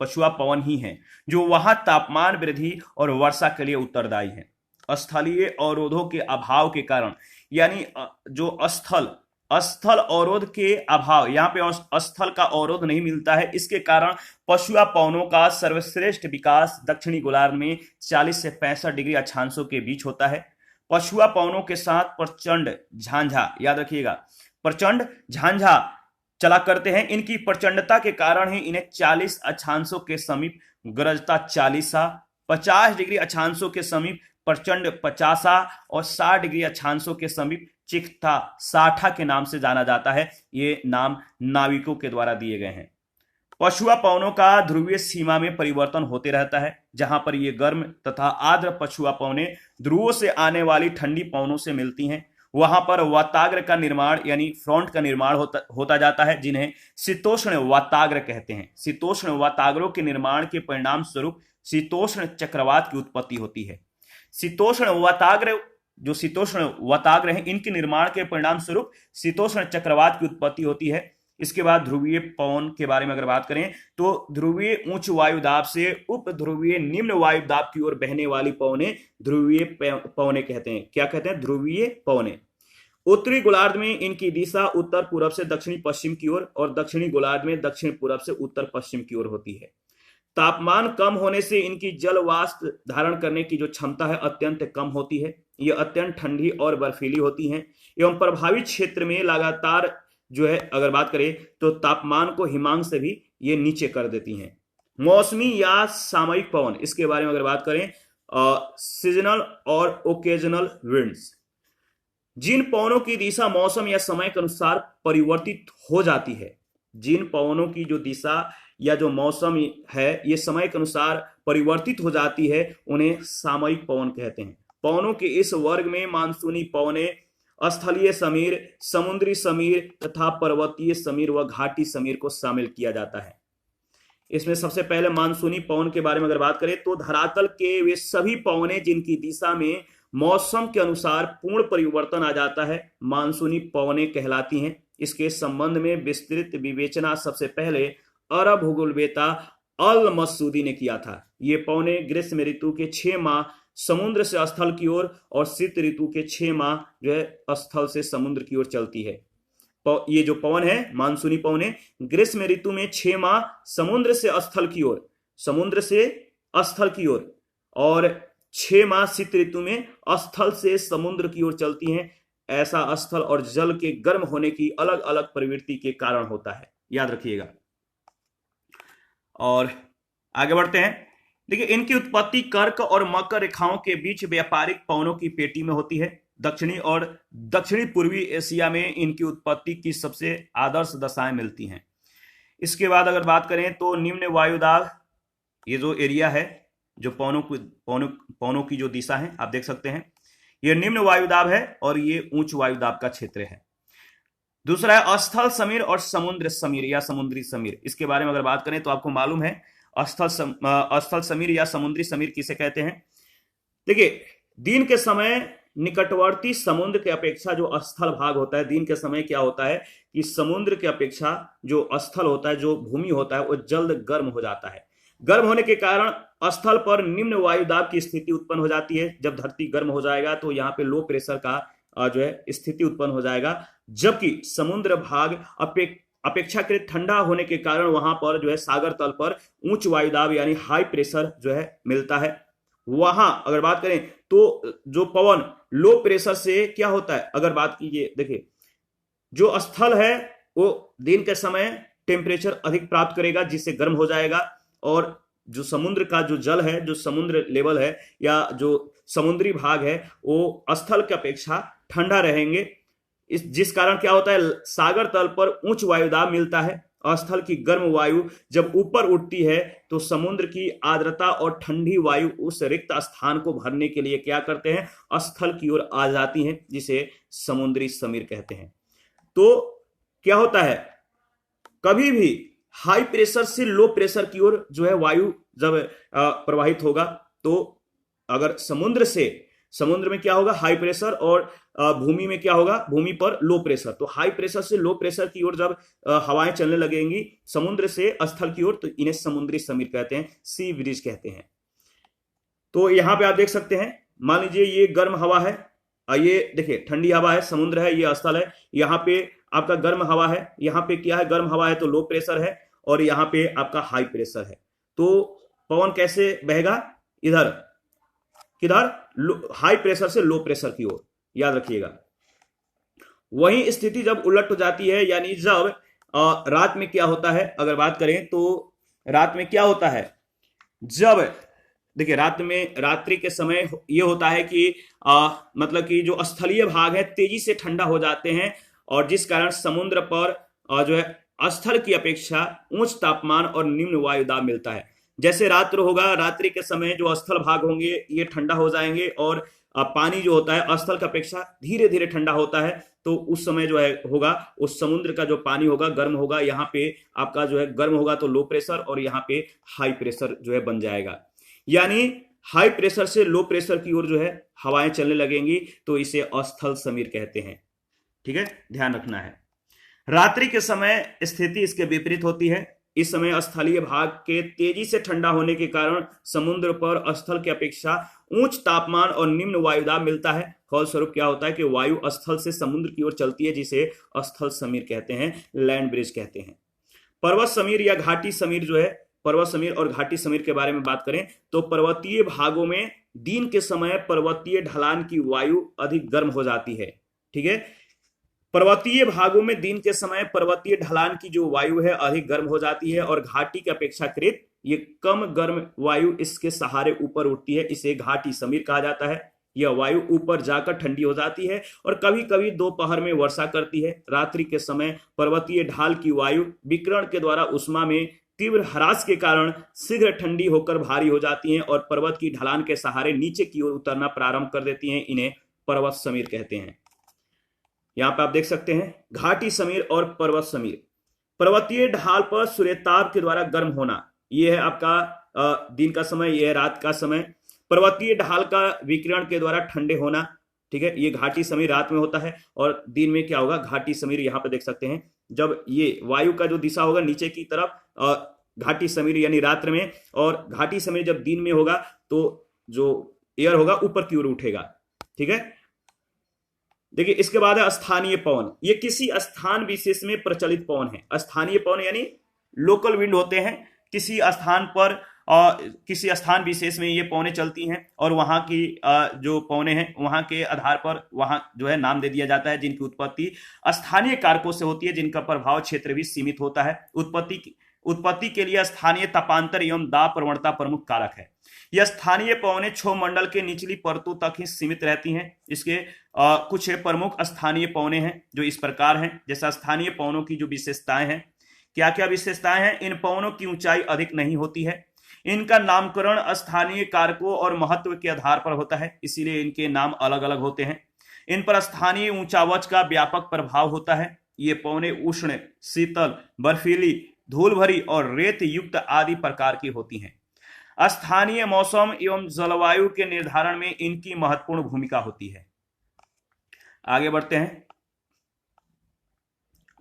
पछुआ पवन ही है, जो वहां तापमान वृद्धि और वर्षा के लिए उत्तरदायी है। स्थलीय अवरोधों के अभाव के कारण, यानी जो स्थल अवरोध के अभाव, यहाँ पे स्थल का अवरोध नहीं मिलता है, इसके कारण पछुआ पवनों का सर्वश्रेष्ठ विकास दक्षिणी गोलार्ध में 40 से 65 डिग्री अक्षांशों के बीच होता है। पछुआ पवनों के साथ प्रचंड झांझा, याद रखिएगा, प्रचंड झांझा चला करते हैं। इनकी प्रचंडता के कारण ही इन्हें 40 अक्षांशों के समीप गरजता 40सा, 50 डिग्री अक्षांशों के समीप प्रचंड 50सा और 60 डिग्री अक्षांशों के समीप चिखता 60 के नाम से जाना जाता है। ये नाम नाविकों के द्वारा दिए गए हैं। पछुआ पवनों का ध्रुवीय सीमा में परिवर्तन होते रहता है, जहां पर ये गर्म तथा आर्द्र पछुआ पवनें ध्रुवों से आने वाली ठंडी पवनों से मिलती हैं। वहां पर वाताग्र का निर्माण यानी फ्रंट का निर्माण होता जाता है, जिन्हें शीतोष्ण वाताग्र कहते हैं। शीतोष्ण वाताग्रों के निर्माण के परिणाम स्वरूप शीतोष्ण चक्रवात की उत्पत्ति होती है। शीतोष्ण वाताग्र हैं, इनके निर्माण के परिणाम स्वरूप शीतोष्ण चक्रवात की उत्पत्ति होती है। इसके बाद ध्रुवीय पवन के बारे में अगर बात करें तो ध्रुवीय उच्च वायुदाब से उप ध्रुवीय निम्न वायुदाब की ओर बहने वाली पवनें ध्रुवीय पवनें कहते हैं। क्या कहते हैं? ध्रुवीय पवनें। उत्तरी गोलार्ध में इनकी दिशा उत्तर पूर्व से दक्षिणी पश्चिम की ओर और दक्षिणी गोलार्ध में दक्षिण पूर्व से उत्तर पश्चिम की ओर होती है। तापमान कम होने से इनकी जल वाष्प धारण करने की जो क्षमता है अत्यंत कम होती है। ये अत्यंत ठंडी और बर्फीली होती हैं एवं प्रभावित क्षेत्र में लगातार जो है अगर बात करें तो तापमान को हिमांक से भी ये नीचे कर देती हैं। मौसमी या सामयिक पवन, इसके बारे में अगर बात करें सीजनल और ओकेजनल विंड्स, जिन पवनों की दिशा मौसम या समय के अनुसार परिवर्तित हो जाती है, जिन पवनों की जो दिशा या जो मौसम है ये समय के अनुसार परिवर्तित हो जाती है, उन्हें सामयिक पवन कहते हैं। पवनों के इस वर्ग में मानसूनी पवनें, स्थलीय समीर, समुद्री समीर तथा पर्वतीय समीर व घाटी समीर को शामिल किया जाता है। इसमें सबसे पहले मानसूनी पवन के बारे में अगर बात करें तो धरातल के वे सभी पवनें जिनकी दिशा में मौसम के अनुसार पूर्ण परिवर्तन आ जाता है मानसूनी पवनें कहलाती हैं। इसके संबंध में विस्तृत विवेचना सबसे पहले अरब भूगोलवेत्ता अल मसूदी ने किया था। ये पवनें ग्रीष्म ऋतु के 6 माह समुद्र से स्थल की ओर और शीत ऋतु के 6 माह जो है स्थल से समुद्र की ओर चलती है। ये जो पवन है मानसूनी पवनें ग्रीष्म ऋतु में 6 माह समुद्र से स्थल की ओर, समुद्र से स्थल की ओर और 6 माह शीत ऋतु में स्थल से समुद्र की ओर चलती हैं। ऐसा स्थल और जल के गर्म होने की अलग अलग प्रवृत्ति के कारण होता है, याद रखिएगा। और आगे बढ़ते हैं। देखिए, इनकी उत्पत्ति कर्क और मकर रेखाओं के बीच व्यापारिक पवनों की पेटी में होती है। दक्षिणी और दक्षिणी पूर्वी एशिया में इनकी उत्पत्ति की सबसे आदर्श दशाएं मिलती हैं। इसके बाद अगर बात करें तो निम्न वायुदाब, ये जो एरिया है, जो पवनों की जो दिशा है आप देख सकते हैं, ये निम्न वायुदाब है और ये उच्च वायुदाब का क्षेत्र है। दूसरा है स्थल समीर और समुद्र समीर या समुद्री समीर। इसके बारे में अगर बात करें तो आपको मालूम है स्थल समीर या समुद्री समीर किसे कहते हैं। देखिए, दिन के समय निकटवर्ती समुद्र के अपेक्षा जो स्थल भाग होता है, दिन के समय क्या होता है कि समुद्र के अपेक्षा जो स्थल होता है, जो भूमि होता है, वो जल्द गर्म हो जाता है। गर्म होने के कारण स्थल पर निम्न वायुदाब की स्थिति उत्पन्न हो जाती है। जब धरती गर्म हो जाएगा तो यहाँ पे लो प्रेशर का जो है स्थिति उत्पन्न हो जाएगा, जबकि समुद्र भाग अपेक्षाकृत ठंडा होने के कारण वहां पर जो है सागर तल पर उच्च वायुदाब यानी हाई प्रेशर जो है मिलता है। वहां अगर बात करें तो जो पवन लो प्रेशर से क्या होता है, अगर बात कीजिए, देखिए जो स्थल है वो दिन के समय टेम्परेचर अधिक प्राप्त करेगा जिससे गर्म हो जाएगा, और जो समुद्र का जो जल है, जो समुद्र लेवल है या जो समुद्री भाग है, वो स्थल की अपेक्षा ठंडा रहेंगे। जिस कारण क्या होता है, सागर तल पर उच्च वायुदाब मिलता है। स्थल की गर्म वायु जब ऊपर उठती है तो समुद्र की आर्द्रता और ठंडी वायु उस रिक्त स्थान को भरने के लिए क्या करते हैं, स्थल की ओर आ जाती हैं, जिसे समुद्री समीर कहते हैं। तो क्या होता है, कभी भी हाई प्रेशर से लो प्रेशर की ओर जो है वायु जब प्रवाहित होगा, तो अगर समुद्र में क्या होगा, हाई प्रेशर, और भूमि में क्या होगा, भूमि पर लो प्रेशर। तो हाई प्रेशर से लो प्रेशर की ओर जब हवाएं चलने लगेंगी समुद्र से स्थल की ओर, तो इन्हें समुद्री समीर कहते हैं, सी ब्रिज कहते हैं। तो यहां पे आप देख सकते हैं, मान लीजिए ये गर्म हवा है, ये देखिए ठंडी हवा है, समुद्र है, ये स्थल है, यहाँ पे आपका गर्म हवा है, यहाँ पे क्या है, गर्म हवा है तो लो प्रेशर है, और यहाँ पे आपका हाई प्रेशर है। तो पवन कैसे बहेगा, इधर किधर, हाई प्रेशर से लो प्रेशर की ओर, याद रखिएगा। वही स्थिति जब उलट हो जाती है, यानी जब रात में क्या होता है, अगर बात करें तो रात में क्या होता है, जब देखिए रात्रि के समय ये होता है कि मतलब कि जो स्थलीय भाग है तेजी से ठंडा हो जाते हैं, और जिस कारण समुद्र पर जो है स्थल की अपेक्षा उच्च तापमान और निम्न वायुदाब मिलता है। जैसे रात्रि होगा, रात्रि के समय जो स्थल भाग होंगे ये ठंडा हो जाएंगे, और पानी जो होता है स्थल की अपेक्षा धीरे धीरे ठंडा होता है। तो उस समय जो है होगा, उस समुद्र का जो पानी होगा गर्म होगा, यहाँ पे आपका जो है गर्म होगा तो लो प्रेशर, और यहाँ पे हाई प्रेशर जो है बन जाएगा। यानी हाई प्रेशर से लो प्रेशर की ओर जो है हवाएं चलने लगेंगी, तो इसे अस्थल समीर कहते हैं। ठीक है, ध्यान रखना है। रात्रि के समय स्थिति इसके विपरीत होती है। इस समय स्थलीय भाग के तेजी से ठंडा होने के कारण समुद्र पर स्थल की अपेक्षा उच्च तापमान और निम्न वायुदाब मिलता है। फलस्वरूप क्या होता है कि वायु स्थल से समुद्र की ओर चलती है, जिसे स्थल समीर कहते हैं, लैंड ब्रिज कहते हैं। पर्वत समीर या घाटी समीर जो है, पर्वत समीर और घाटी समीर के बारे में बात करें तो पर्वतीय भागों में दिन के समय पर्वतीय ढलान की वायु अधिक गर्म हो जाती है। ठीक है, पर्वतीय भागों में दिन के समय पर्वतीय ढलान की जो वायु है अधिक गर्म हो जाती है, और घाटी के अपेक्षाकृत ये कम गर्म वायु इसके सहारे ऊपर उठती है, इसे घाटी समीर कहा जाता है। यह वायु ऊपर जाकर ठंडी हो जाती है और कभी कभी दोपहर में वर्षा करती है। रात्रि के समय पर्वतीय ढाल की वायु विकिरण के द्वारा उष्मा में तीव्र ह्रास के कारण शीघ्र ठंडी होकर भारी हो जाती हैं और पर्वत की ढलान के सहारे नीचे की ओर उतरना प्रारंभ कर देती हैं। इन्हें पर्वत समीर कहते हैं। यहाँ पे आप देख सकते हैं घाटी समीर और पर्वत समीर। पर्वतीय ढाल पर सूर्यताप के द्वारा गर्म होना, ये है आपका दिन का समय, ये है रात का समय। पर्वतीय ढाल का विकिरण के द्वारा ठंडे होना, ठीक है, ये घाटी समीर रात में होता है और दिन में क्या होगा, घाटी समीर यहाँ पे देख सकते हैं। जब ये वायु का जो दिशा होगा नीचे की तरफ घाटी समीर यानी रात्र में, और घाटी समीर जब दिन में होगा तो जो एयर होगा ऊपर की ओर उठेगा, ठीक है। देखिए इसके बाद है स्थानीय पवन। ये किसी स्थान विशेष में प्रचलित पवन है। स्थानीय पवन यानी लोकल विंड होते हैं, किसी स्थान पर किसी स्थान विशेष में ये पवनें चलती हैं और वहां की जो पवनें हैं वहां के आधार पर वहां जो है नाम दे दिया जाता है, जिनकी उत्पत्ति स्थानीय कारकों से होती है, जिनका प्रभाव क्षेत्र भी सीमित होता है। उत्पत्ति के लिए स्थानीय तापांतर एवं दाब प्रवणता प्रमुख कारक है। यह स्थानीय पवनें क्षोभ मंडल के निचली परतों तक ही सीमित रहती हैं। इसके कुछ प्रमुख स्थानीय पवनें हैं जो इस प्रकार हैं। जैसा स्थानीय पवनों की जो विशेषताएं हैं, क्या क्या विशेषताएं हैं, इन पवनों की ऊंचाई अधिक नहीं होती है, इनका नामकरण स्थानीय कारकों और महत्व के आधार पर होता है, इसीलिए इनके नाम अलग अलग होते हैं। इन पर स्थानीय ऊंचावच का व्यापक प्रभाव होता है। ये पवनें उष्ण, शीतल, बर्फीली, धूल भरी और रेत युक्त आदि प्रकार की होती हैं। स्थानीय मौसम एवं जलवायु के निर्धारण में इनकी महत्वपूर्ण भूमिका होती है। आगे बढ़ते हैं।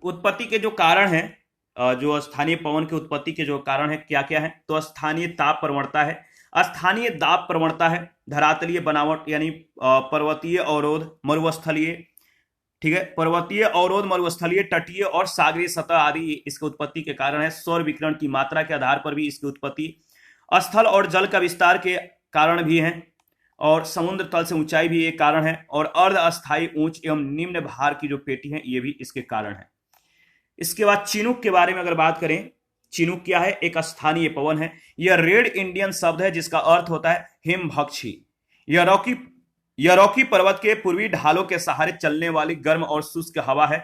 उत्पत्ति के जो कारण हैं, जो स्थानीय पवन की उत्पत्ति के जो कारण है क्या क्या है, तो स्थानीय ताप प्रवणता है, स्थानीय दाब प्रवणता है, धरातलीय बनावट यानी पर्वतीय अवरोध, मरुस्थलीय, ठीक है, पर्वतीय अवरोध, मरुस्थलीय, तटीय और सागरीय सतह आदि इसकी उत्पत्ति के कारण है। सौर विकिरण की मात्रा के आधार पर भी इसकी उत्पत्ति, स्थल और जल का विस्तार के कारण भी है, और समुद्र तल से ऊंचाई भी एक कारण है, और अर्ध अस्थायी उच्च एवं निम्न भार की जो पेटी है ये भी इसके कारण है। इसके बाद चिनूक के बारे में अगर बात करें, चिनूक क्या है, एक स्थानीय पवन है। यह रेड इंडियन शब्द है जिसका अर्थ होता है हिमभक्षी। यह रॉकी पर्वत के पूर्वी ढालों के सहारे चलने वाली गर्म और शुष्क हवा है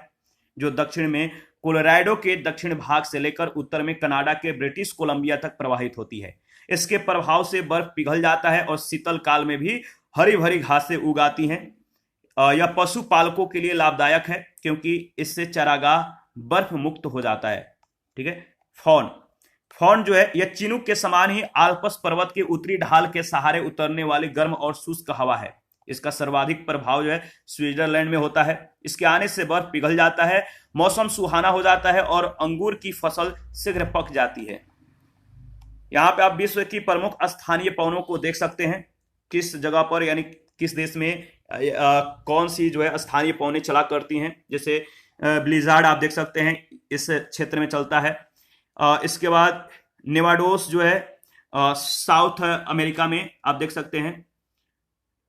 जो दक्षिण में कोलोराडो के दक्षिण भाग से लेकर उत्तर में कनाडा के ब्रिटिश कोलंबिया तक प्रवाहित होती है। इसके प्रभाव से बर्फ पिघल जाता है और शीतल काल में भी हरी भरी घासें उगाती हैं। यह पशुपालकों के लिए लाभदायक है क्योंकि इससे चारागाह बर्फ मुक्त हो जाता है, ठीक है। फॉन जो है यह चिनूक के समान ही आल्प्स पर्वत के उत्तरी ढाल के सहारे उतरने वाली गर्म और शुष्क हवा है। इसका सर्वाधिक प्रभाव जो है स्विट्जरलैंड में होता है। इसके आने से बर्फ पिघल जाता है, मौसम सुहाना हो जाता है और अंगूर की फसल शीघ्र पक जाती है। यहाँ पे आप विश्व की प्रमुख स्थानीय पवनों को देख सकते हैं, किस जगह पर यानी किस देश में कौन सी जो है स्थानीय पवनें चला करती हैं। जैसे ब्लिजार्ड आप देख सकते हैं इस क्षेत्र में चलता है। इसके बाद नेवाडोस जो है साउथ अमेरिका में आप देख सकते हैं,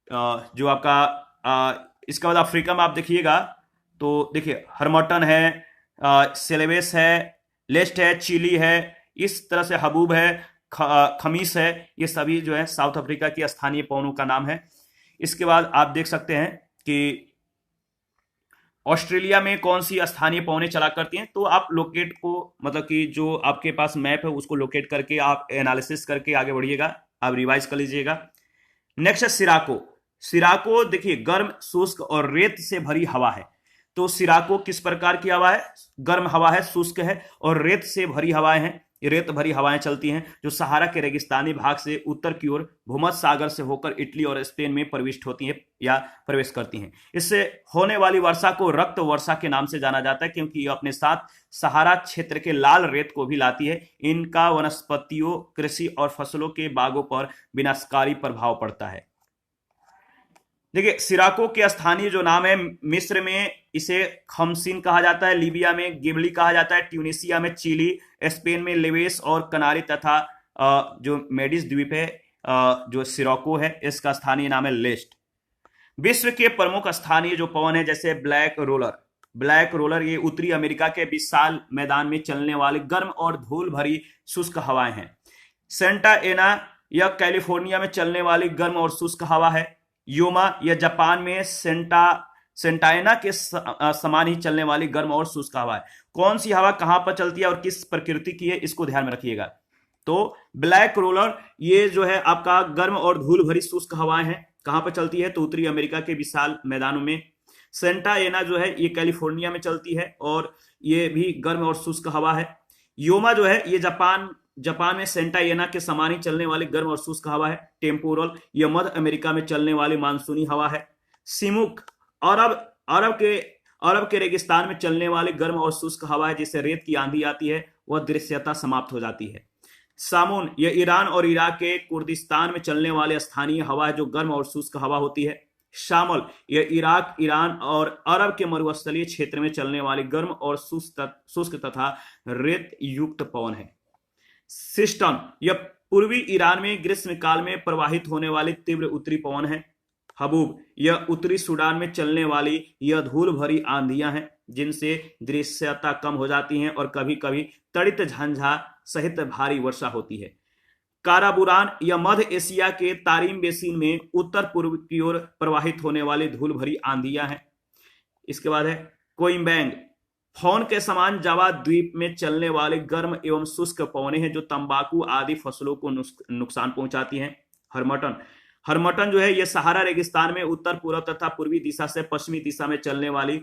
जो आपका इसके बाद अफ्रीका में आप देखिएगा तो देखिए हर्मटन है, सेलेवेस है, लेस्ट है, चिली है, इस तरह से हबूब है, खमीस है, ये सभी जो है साउथ अफ्रीका की स्थानीय पवनों का नाम है। इसके बाद आप देख सकते हैं कि ऑस्ट्रेलिया में कौन सी स्थानीय पवनें चला करती हैं, तो आप लोकेट को मतलब कि जो आपके पास मैप है उसको लोकेट करके आप एनालिसिस करके आगे बढ़िएगा, आप रिवाइज कर लीजिएगा। नेक्स्ट है सिराको देखिए गर्म, शुष्क और रेत से भरी हवा है। तो सिराको किस प्रकार की हवा है, गर्म हवा है, शुष्क है और रेत से भरी हवाएं हैं। रेत भरी हवाएं चलती हैं जो सहारा के रेगिस्तानी भाग से उत्तर की ओर भूमध्य सागर से होकर इटली और स्पेन में प्रविष्ट होती हैं या प्रवेश करती हैं। इससे होने वाली वर्षा को रक्त वर्षा के नाम से जाना जाता है क्योंकि यह अपने साथ सहारा क्षेत्र के लाल रेत को भी लाती है। इनका वनस्पतियों, कृषि और फसलों के बागों पर विनाशकारी प्रभाव पड़ता है। देखिए सिराको के स्थानीय जो नाम है, मिस्र में इसे खमसिन कहा जाता है, लीबिया में गिबली कहा जाता है, ट्यूनिसिया में चिली, स्पेन में लेवेस और कनारी तथा जो मेडिस द्वीप है जो सिराको है इसका स्थानीय नाम है लेस्ट। विश्व के प्रमुख स्थानीय जो पवन है जैसे ब्लैक रोलर ये उत्तरी अमेरिका के विशाल मैदान में चलने वाली गर्म और धूल भरी शुष्क हवाएं हैं। सेंटा एना यह कैलिफोर्निया में चलने वाली गर्म और शुष्क हवा है। योमा यह जापान में सेंटाइना के समान ही चलने वाली गर्म और शुष्क हवा है। कौन सी हवा कहां पर चलती है और किस प्रकृति की है इसको ध्यान में रखिएगा। तो ब्लैक रोलर ये जो है आपका गर्म और धूल भरी शुष्क हवाएं हैं, कहां पर चलती है तो उत्तरी अमेरिका के विशाल मैदानों में। सेंटा एना जो है ये कैलिफोर्निया में चलती है और ये भी गर्म और शुष्क हवा है। योमा जो है ये जापान में सेंटायेना के समान ही चलने वाली गर्म और शुष्क हवा है। टेम्पोरल, यह मध्य अमेरिका में चलने वाली मानसूनी हवा है। सिमुक, अरब अरब के रेगिस्तान में चलने वाली गर्म और शुष्क हवा है, जिससे रेत की आंधी आती है, वह दृश्यता समाप्त हो जाती है। सामुन, यह ईरान और इराक के कुर्दिस्तान में चलने वाली स्थानीय हवा है, जो गर्म और शुष्क हवा होती है। शामल, यह इराक, ईरान और अरब के मरुस्थलीय क्षेत्र में चलने वाली गर्म और शुष्क तथा रेत युक्त पवन है। सिस्टम, यह पूर्वी ईरान में ग्रीष्मकाल में प्रवाहित होने वाली तीव्र उत्तरी पवन है। हबूब, यह उत्तरी सूडान में चलने वाली यह धूल भरी आंधियां हैं, जिनसे दृश्यता कम हो जाती है और कभी कभी तड़ित झंझा सहित भारी वर्षा होती है। काराबुरान, यह मध्य एशिया के तारिम बेसिन में उत्तर पूर्व की ओर प्रवाहित होने वाली धूल भरी आंधियां हैं। इसके बाद है कोइम्बैंग, फोन के समान जावा द्वीप में चलने वाले गर्म एवं शुष्क पवनें हैं, जो तंबाकू आदि फसलों को नुकसान पहुंचाती हैं। हरमटन जो है यह सहारा रेगिस्तान में उत्तर पूर्व तथा पूर्वी दिशा से पश्चिमी दिशा में चलने वाली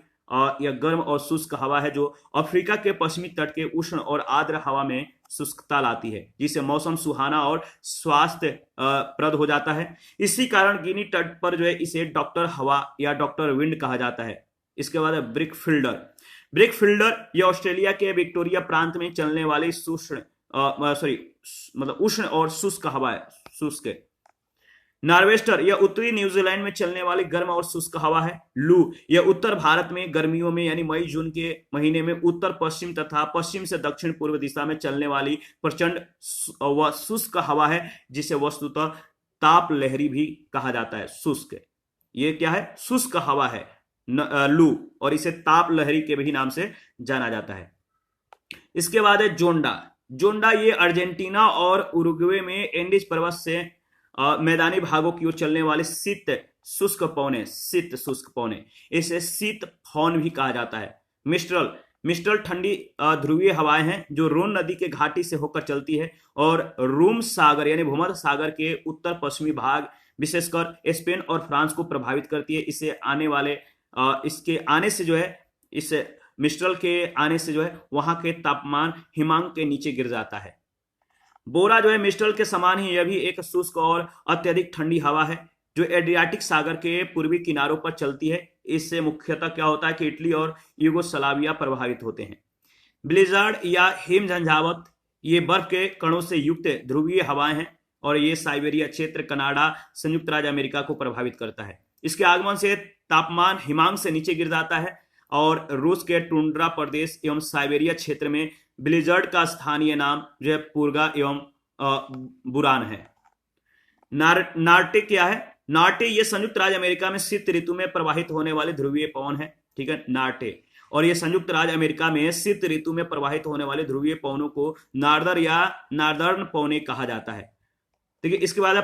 यह गर्म और शुष्क हवा है, जो अफ्रीका के पश्चिमी तट के उष्ण और आर्द्र हवा में शुष्कता लाती है, जिससे मौसम सुहाना और स्वास्थ्य प्रद हो जाता है। इसी कारण गिनी तट पर जो है इसे डॉक्टर हवा या डॉक्टर विंड कहा जाता है। इसके बाद है ब्रिकफील्डर, यह ऑस्ट्रेलिया के विक्टोरिया प्रांत में चलने वाली उष्ण और शुष्क हवा है। शुष्क नार्वेस्टर, यह उत्तरी न्यूजीलैंड में चलने वाली गर्म और शुष्क हवा है। लू, यह उत्तर भारत में गर्मियों में यानी मई जून के महीने में उत्तर पश्चिम तथा पश्चिम से दक्षिण पूर्व दिशा में चलने वाली प्रचंड व शुष्क हवा है, जिसे वस्तुतः ताप लहरी भी कहा जाता है। शुष्क, ये क्या है? शुष्क हवा है लू, और इसे ताप लहरी के भी नाम से जाना जाता है। इसके बाद है जोंडा, ये अर्जेंटीना और उरुग्वे में एंडीज पर्वत से मैदानी भागों की ओर चलने वाले शीत शुष्क पौने, इसे शीत फौन भी कहा जाता है। मिस्ट्रल ठंडी ध्रुवीय हवाएं हैं, जो रोन नदी के घाटी से होकर चलती है और रूम सागर यानी भूमध्य सागर के उत्तर पश्चिमी भाग, विशेषकर स्पेन और फ्रांस को प्रभावित करती है। इसके आने से जो है, इस मिस्ट्रल के आने से जो है वहां के तापमान हिमांक के नीचे गिर जाता है। बोरा जो है मिस्ट्रल के समान ही यह भी एक शुष्क और अत्यधिक ठंडी हवा है, जो एड्रियाटिक सागर के पूर्वी किनारों पर चलती है। इससे मुख्यतः क्या होता है कि इटली और यूगोस्लाविया प्रभावित होते हैं। ब्लिजार्ड या हिम झंझावत, ये बर्फ के कणों से युक्त ध्रुवीय हवाएं हैं और ये साइबेरिया क्षेत्र, कनाडा, संयुक्त राज्य अमेरिका को प्रभावित करता है। इसके आगमन से तापमान हिमांक से नीचे गिर जाता है और रूस के टुंड्रा प्रदेश एवं साइबेरिया क्षेत्र में ब्लिजर्ड का स्थानीय नाम जो है पुर्गा एवं बुरान है। नार्टे क्या है? नार्टे ये संयुक्त राज्य अमेरिका में शीत ऋतु में प्रवाहित होने वाले ध्रुवीय पवन है। ठीक है, नार्टे, और ये संयुक्त राज्य अमेरिका में शीत ऋतु में प्रवाहित होने वाले ध्रुवीय पवनों को नार्दर या नार्दर्न पवने कहा जाता है। ठीक है, इसके बाद है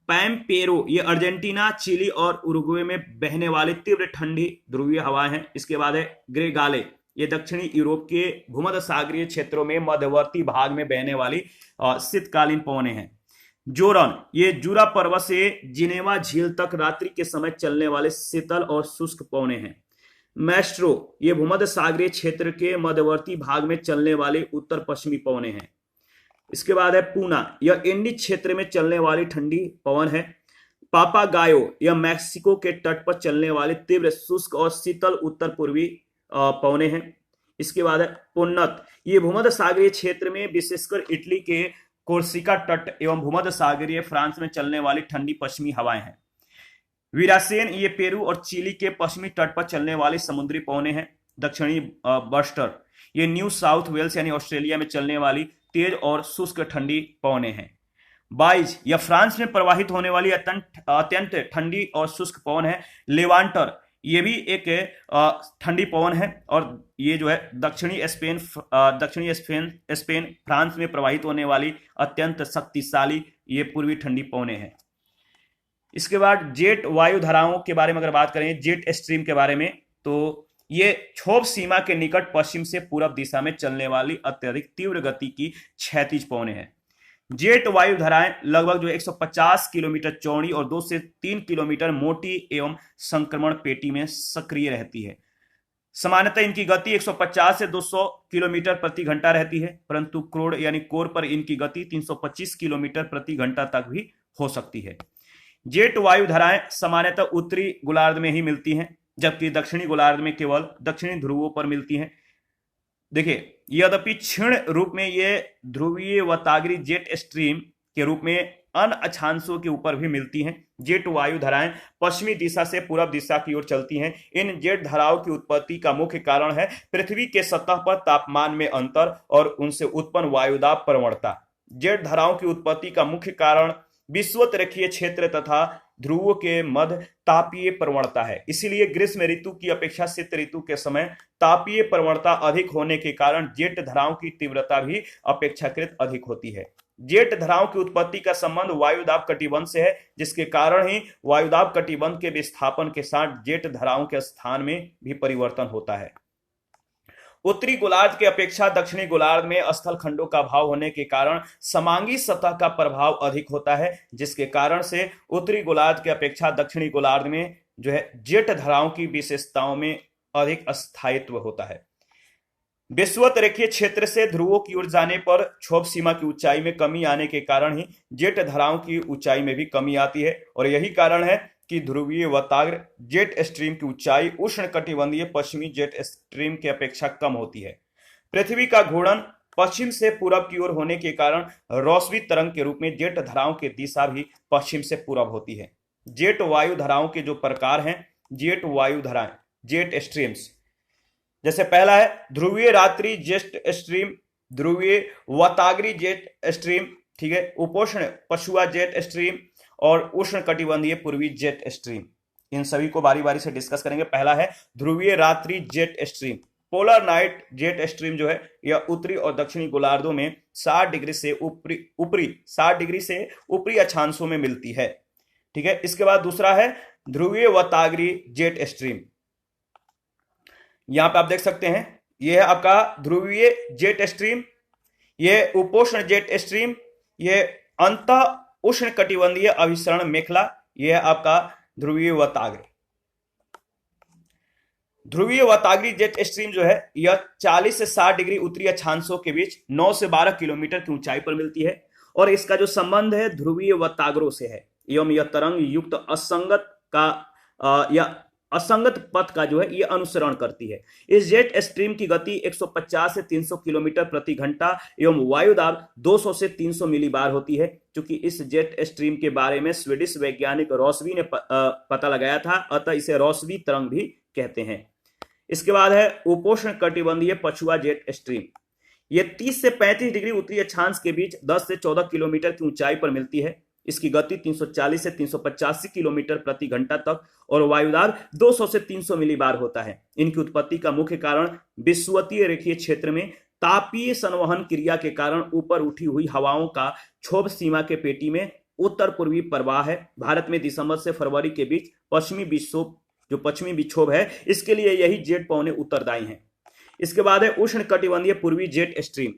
पैम्पेरो, ये अर्जेंटीना, चिली और उरुग्वे में बहने वाली तीव्र ठंडी ध्रुवीय हवाएं हैं। इसके बाद है ग्रेगाले, ये दक्षिणी यूरोप के भूमध्य सागरीय क्षेत्रों में मध्यवर्ती भाग में बहने वाली शीतकालीन पवनें हैं। जोरन, ये जूरा पर्वत से जिनेवा झील तक रात्रि के समय चलने वाले शीतल और शुष्क पवनें हैं। मैस्ट्रो, ये भूमध्य सागरीय क्षेत्र के मध्यवर्ती भाग में चलने वाले उत्तर पश्चिमी पवनें हैं। इसके बाद है पूना, यह इंडी क्षेत्र में चलने वाली ठंडी पवन है। पापागायो, यह मैक्सिको के तट पर चलने वाले तीव्र शुष्क और शीतल उत्तर पूर्वी पवने हैं। इसके बाद है पुन्नत, ये भूमध्य सागरीय क्षेत्र में विशेषकर इटली के कोर्सिका तट एवं भूमध्य सागरीय फ्रांस में चलने वाली ठंडी पश्चिमी हवाएं हैं। विरासेन, ये पेरू और चिली के पश्चिमी तट पर चलने वाली समुद्री पवने हैं। दक्षिणी बस्टर, ये न्यू साउथ वेल्स यानी ऑस्ट्रेलिया में चलने वाली तेज और शुष्क ठंडी पवने हैं। बाइज, यह फ्रांस में प्रवाहित होने वाली अत्यंत ठंडी और शुष्क पवन है। लेवांटर, ये भी एक ठंडी पवन है और ये जो है दक्षिणी स्पेन फ्रांस में प्रवाहित होने वाली अत्यंत शक्तिशाली ये पूर्वी ठंडी पवनें हैं। इसके बाद जेट वायु धाराओं के बारे में अगर बात करें, जेट स्ट्रीम के बारे में, तो ये क्षोभ सीमा के निकट पश्चिम से पूर्व दिशा में चलने वाली अत्यधिक तीव्र गति की क्षैतिज पवनें हैं। जेट वायु धाराएं लगभग जो 150 किलोमीटर चौड़ी और 2 से 3 किलोमीटर मोटी एवं संक्रमण पेटी में सक्रिय रहती है। सामान्यतः इनकी गति 150 से 200 किलोमीटर प्रति घंटा रहती है, परंतु क्रोड यानी कोर पर इनकी गति 325 किलोमीटर प्रति घंटा तक भी हो सकती है। जेट वायु धाराएं सामान्यतः उत्तरी गोलार्ध में ही मिलती हैं, जबकि दक्षिणी गोलार्ध में केवल दक्षिणी ध्रुवों पर मिलती हैं। देखिए, यद्यपि क्षीण रूप में ये ध्रुवीय वताग्री जेट स्ट्रीम के रूप में अन्य अक्षांशों के ऊपर भी मिलती हैं। जेट वायु धाराएं पश्चिमी दिशा से पूर्व दिशा की ओर चलती हैं। इन जेट धाराओं की उत्पत्ति का मुख्य कारण है पृथ्वी के सतह पर तापमान में अंतर और उनसे उत्पन्न वायुदाब प्रवणता। जेट धाराओं की उत्पत्ति का मुख्य कारण विषुवत-रेखीय क्षेत्र तथा ध्रुवों के मध्य तापीय प्रवणता है। इसीलिए ग्रीष्म ऋतु की अपेक्षा शीत ऋतु के समय तापीय प्रवणता अधिक होने के कारण जेट धाराओं की तीव्रता भी अपेक्षाकृत अधिक होती है। जेट धाराओं की उत्पत्ति का संबंध वायुदाब कटिबंध से है, जिसके कारण ही वायुदाब कटिबंध के विस्थापन के साथ जेट धाराओं के स्थान में भी परिवर्तन होता है। उत्तरी गोलार्ध के अपेक्षा दक्षिणी गोलार्ध में स्थल खंडों का अभाव होने के कारण समांगी सतह का प्रभाव अधिक होता है, जिसके कारण से उत्तरी गोलार्ध के अपेक्षा दक्षिणी गोलार्ध में जो है जेट धाराओं की विशेषताओं में अधिक स्थायित्व होता है। विषुवत रेखीय क्षेत्र से ध्रुवों की ओर जाने पर क्षोभ सीमा की ऊंचाई में कमी आने के कारण ही जेट धाराओं की ऊंचाई में भी कमी आती है, और यही कारण है कि ध्रुवीय वताग्र जेट स्ट्रीम की ऊंचाई उष्णकटिबंधीय पश्चिमी जेट स्ट्रीम की अपेक्षा कम होती है। पृथ्वी का घूर्णन पश्चिम से पूरब की ओर होने के कारण रोशनी तरंग के रूप में जेट धाराओं की दिशा भी पश्चिम से पूरब होती है। जेट वायु धाराओं के जो प्रकार हैं, जेट वायु धाराएं जेट स्ट्रीम्स, जैसे पहला है ध्रुवीय रात्रि जेट स्ट्रीम, ध्रुवीय वताग्री जेट स्ट्रीम, ठीक है, उपोष्ण पछुआ जेट स्ट्रीम और उष्ण कटिबंधीय पूर्वी जेट स्ट्रीम। इन सभी को बारी बारी से डिस्कस करेंगे। पहला है ध्रुवीय रात्रि jet stream. Polar night jet stream जो है यह उत्तरी और दक्षिणी गोलार्धों में 60 डिग्री से ऊपरी अक्षांशों में मिलती है, ठीक है। इसके बाद दूसरा है ध्रुवीय वताग्री जेट स्ट्रीम। यहां पे आप देख सकते हैं, यह है आपका ध्रुवीय जेट स्ट्रीम, यह उपोष्ण जेट स्ट्रीम, यह अंतः उष्ण कटिबंधीय अभिसरण मेखला, यह है आपका ध्रुवीय वताग्र। ध्रुवीय वताग्री जेट स्ट्रीम जो है यह 40 से 60 डिग्री उत्तरी अक्षांशों के बीच 9 से 12 किलोमीटर की ऊंचाई पर मिलती है, और इसका जो संबंध है ध्रुवीय वताग्रों से है, एवं यह तरंग युक्त असंगत पथ का जो है यह अनुसरण करती है। इस जेट स्ट्रीम की गति 150 से 300 किलोमीटर प्रति घंटा एवं वायुदाब 200 से 300 मिलीबार होती है। क्योंकि इस जेट स्ट्रीम के बारे में स्वीडिश वैज्ञानिक रोसवी ने पता लगाया था, अतः इसे रोसवी तरंग भी कहते हैं। इसके बाद है उपोष्ण कटिबंधीय पछुआ जेट स्ट्रीम। यह 30 से 35 डिग्री उत्तरी अक्षांश के बीच 10 से 14 किलोमीटर की ऊंचाई पर मिलती है। इसकी गति 340 से 385 किलोमीटर प्रति घंटा तक और वायुदाब 200 से 300 मिलीबार होता है। इनकी उत्पत्ति का मुख्य कारण विषुवतीय रेखीय क्षेत्र में तापीय संवहन क्रिया के कारण ऊपर उठी हुई हवाओं का क्षोभ सीमा के पेटी में उत्तर पूर्वी प्रवाह है। भारत में दिसंबर से फरवरी के बीच पश्चिमी विक्षोभ है, इसके लिए यही जेट पवनें उत्तरदायी हैं। इसके बाद है उष्ण कटिबंधीय पूर्वी जेट स्ट्रीम।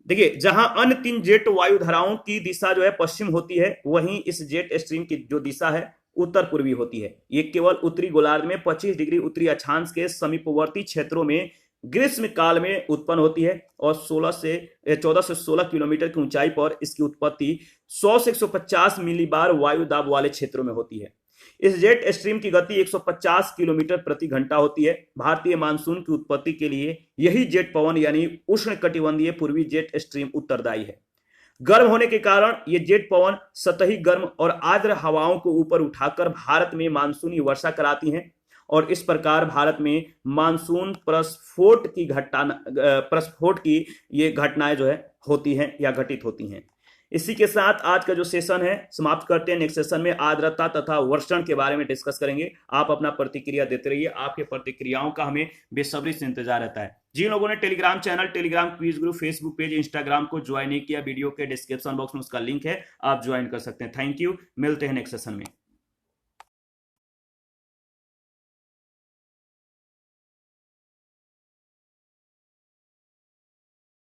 देखिए, जहां अन्य 3 जेट वायु धाराओं की दिशा जो है पश्चिम होती है, वहीं इस जेट स्ट्रीम की जो दिशा है उत्तर पूर्वी होती है। ये केवल उत्तरी गोलार्ध में 25 डिग्री उत्तरी अक्षांश के समीपवर्ती क्षेत्रों में ग्रीष्म काल में उत्पन्न होती है, और 14 से 16 किलोमीटर की ऊंचाई पर इसकी उत्पत्ति 100 से 150 मिलीबार वायुदाब वाले क्षेत्रों में होती है। इस जेट स्ट्रीम की गति 150 किलोमीटर प्रति घंटा होती है। भारतीय मानसून की उत्पत्ति के लिए यही जेट पवन यानी उष्ण कटिबंधीय पूर्वी जेट स्ट्रीम उत्तरदायी है। गर्म होने के कारण ये जेट पवन सतही गर्म और आर्द्र हवाओं को ऊपर उठाकर भारत में मानसूनी वर्षा कराती हैं, और इस प्रकार भारत में मानसून प्रस्फोट की ये घटनाएं जो है होती हैं या घटित होती हैं। इसी के साथ आज का जो सेशन है समाप्त करते हैं। नेक्स्ट सेशन में आर्द्रता तथा वर्षण के बारे में डिस्कस करेंगे। आप अपना प्रतिक्रिया देते रहिए, आपके प्रतिक्रियाओं का हमें बेसब्री से इंतजार रहता है। जिन लोगों ने Telegram channel, Telegram quiz group, Facebook page, Instagram को ज्वाइन नहीं किया, वीडियो के डिस्क्रिप्शन बॉक्स में उसका लिंक है, आप ज्वाइन कर सकते हैं। थैंक यू, मिलते हैं नेक्स्ट सेशन में।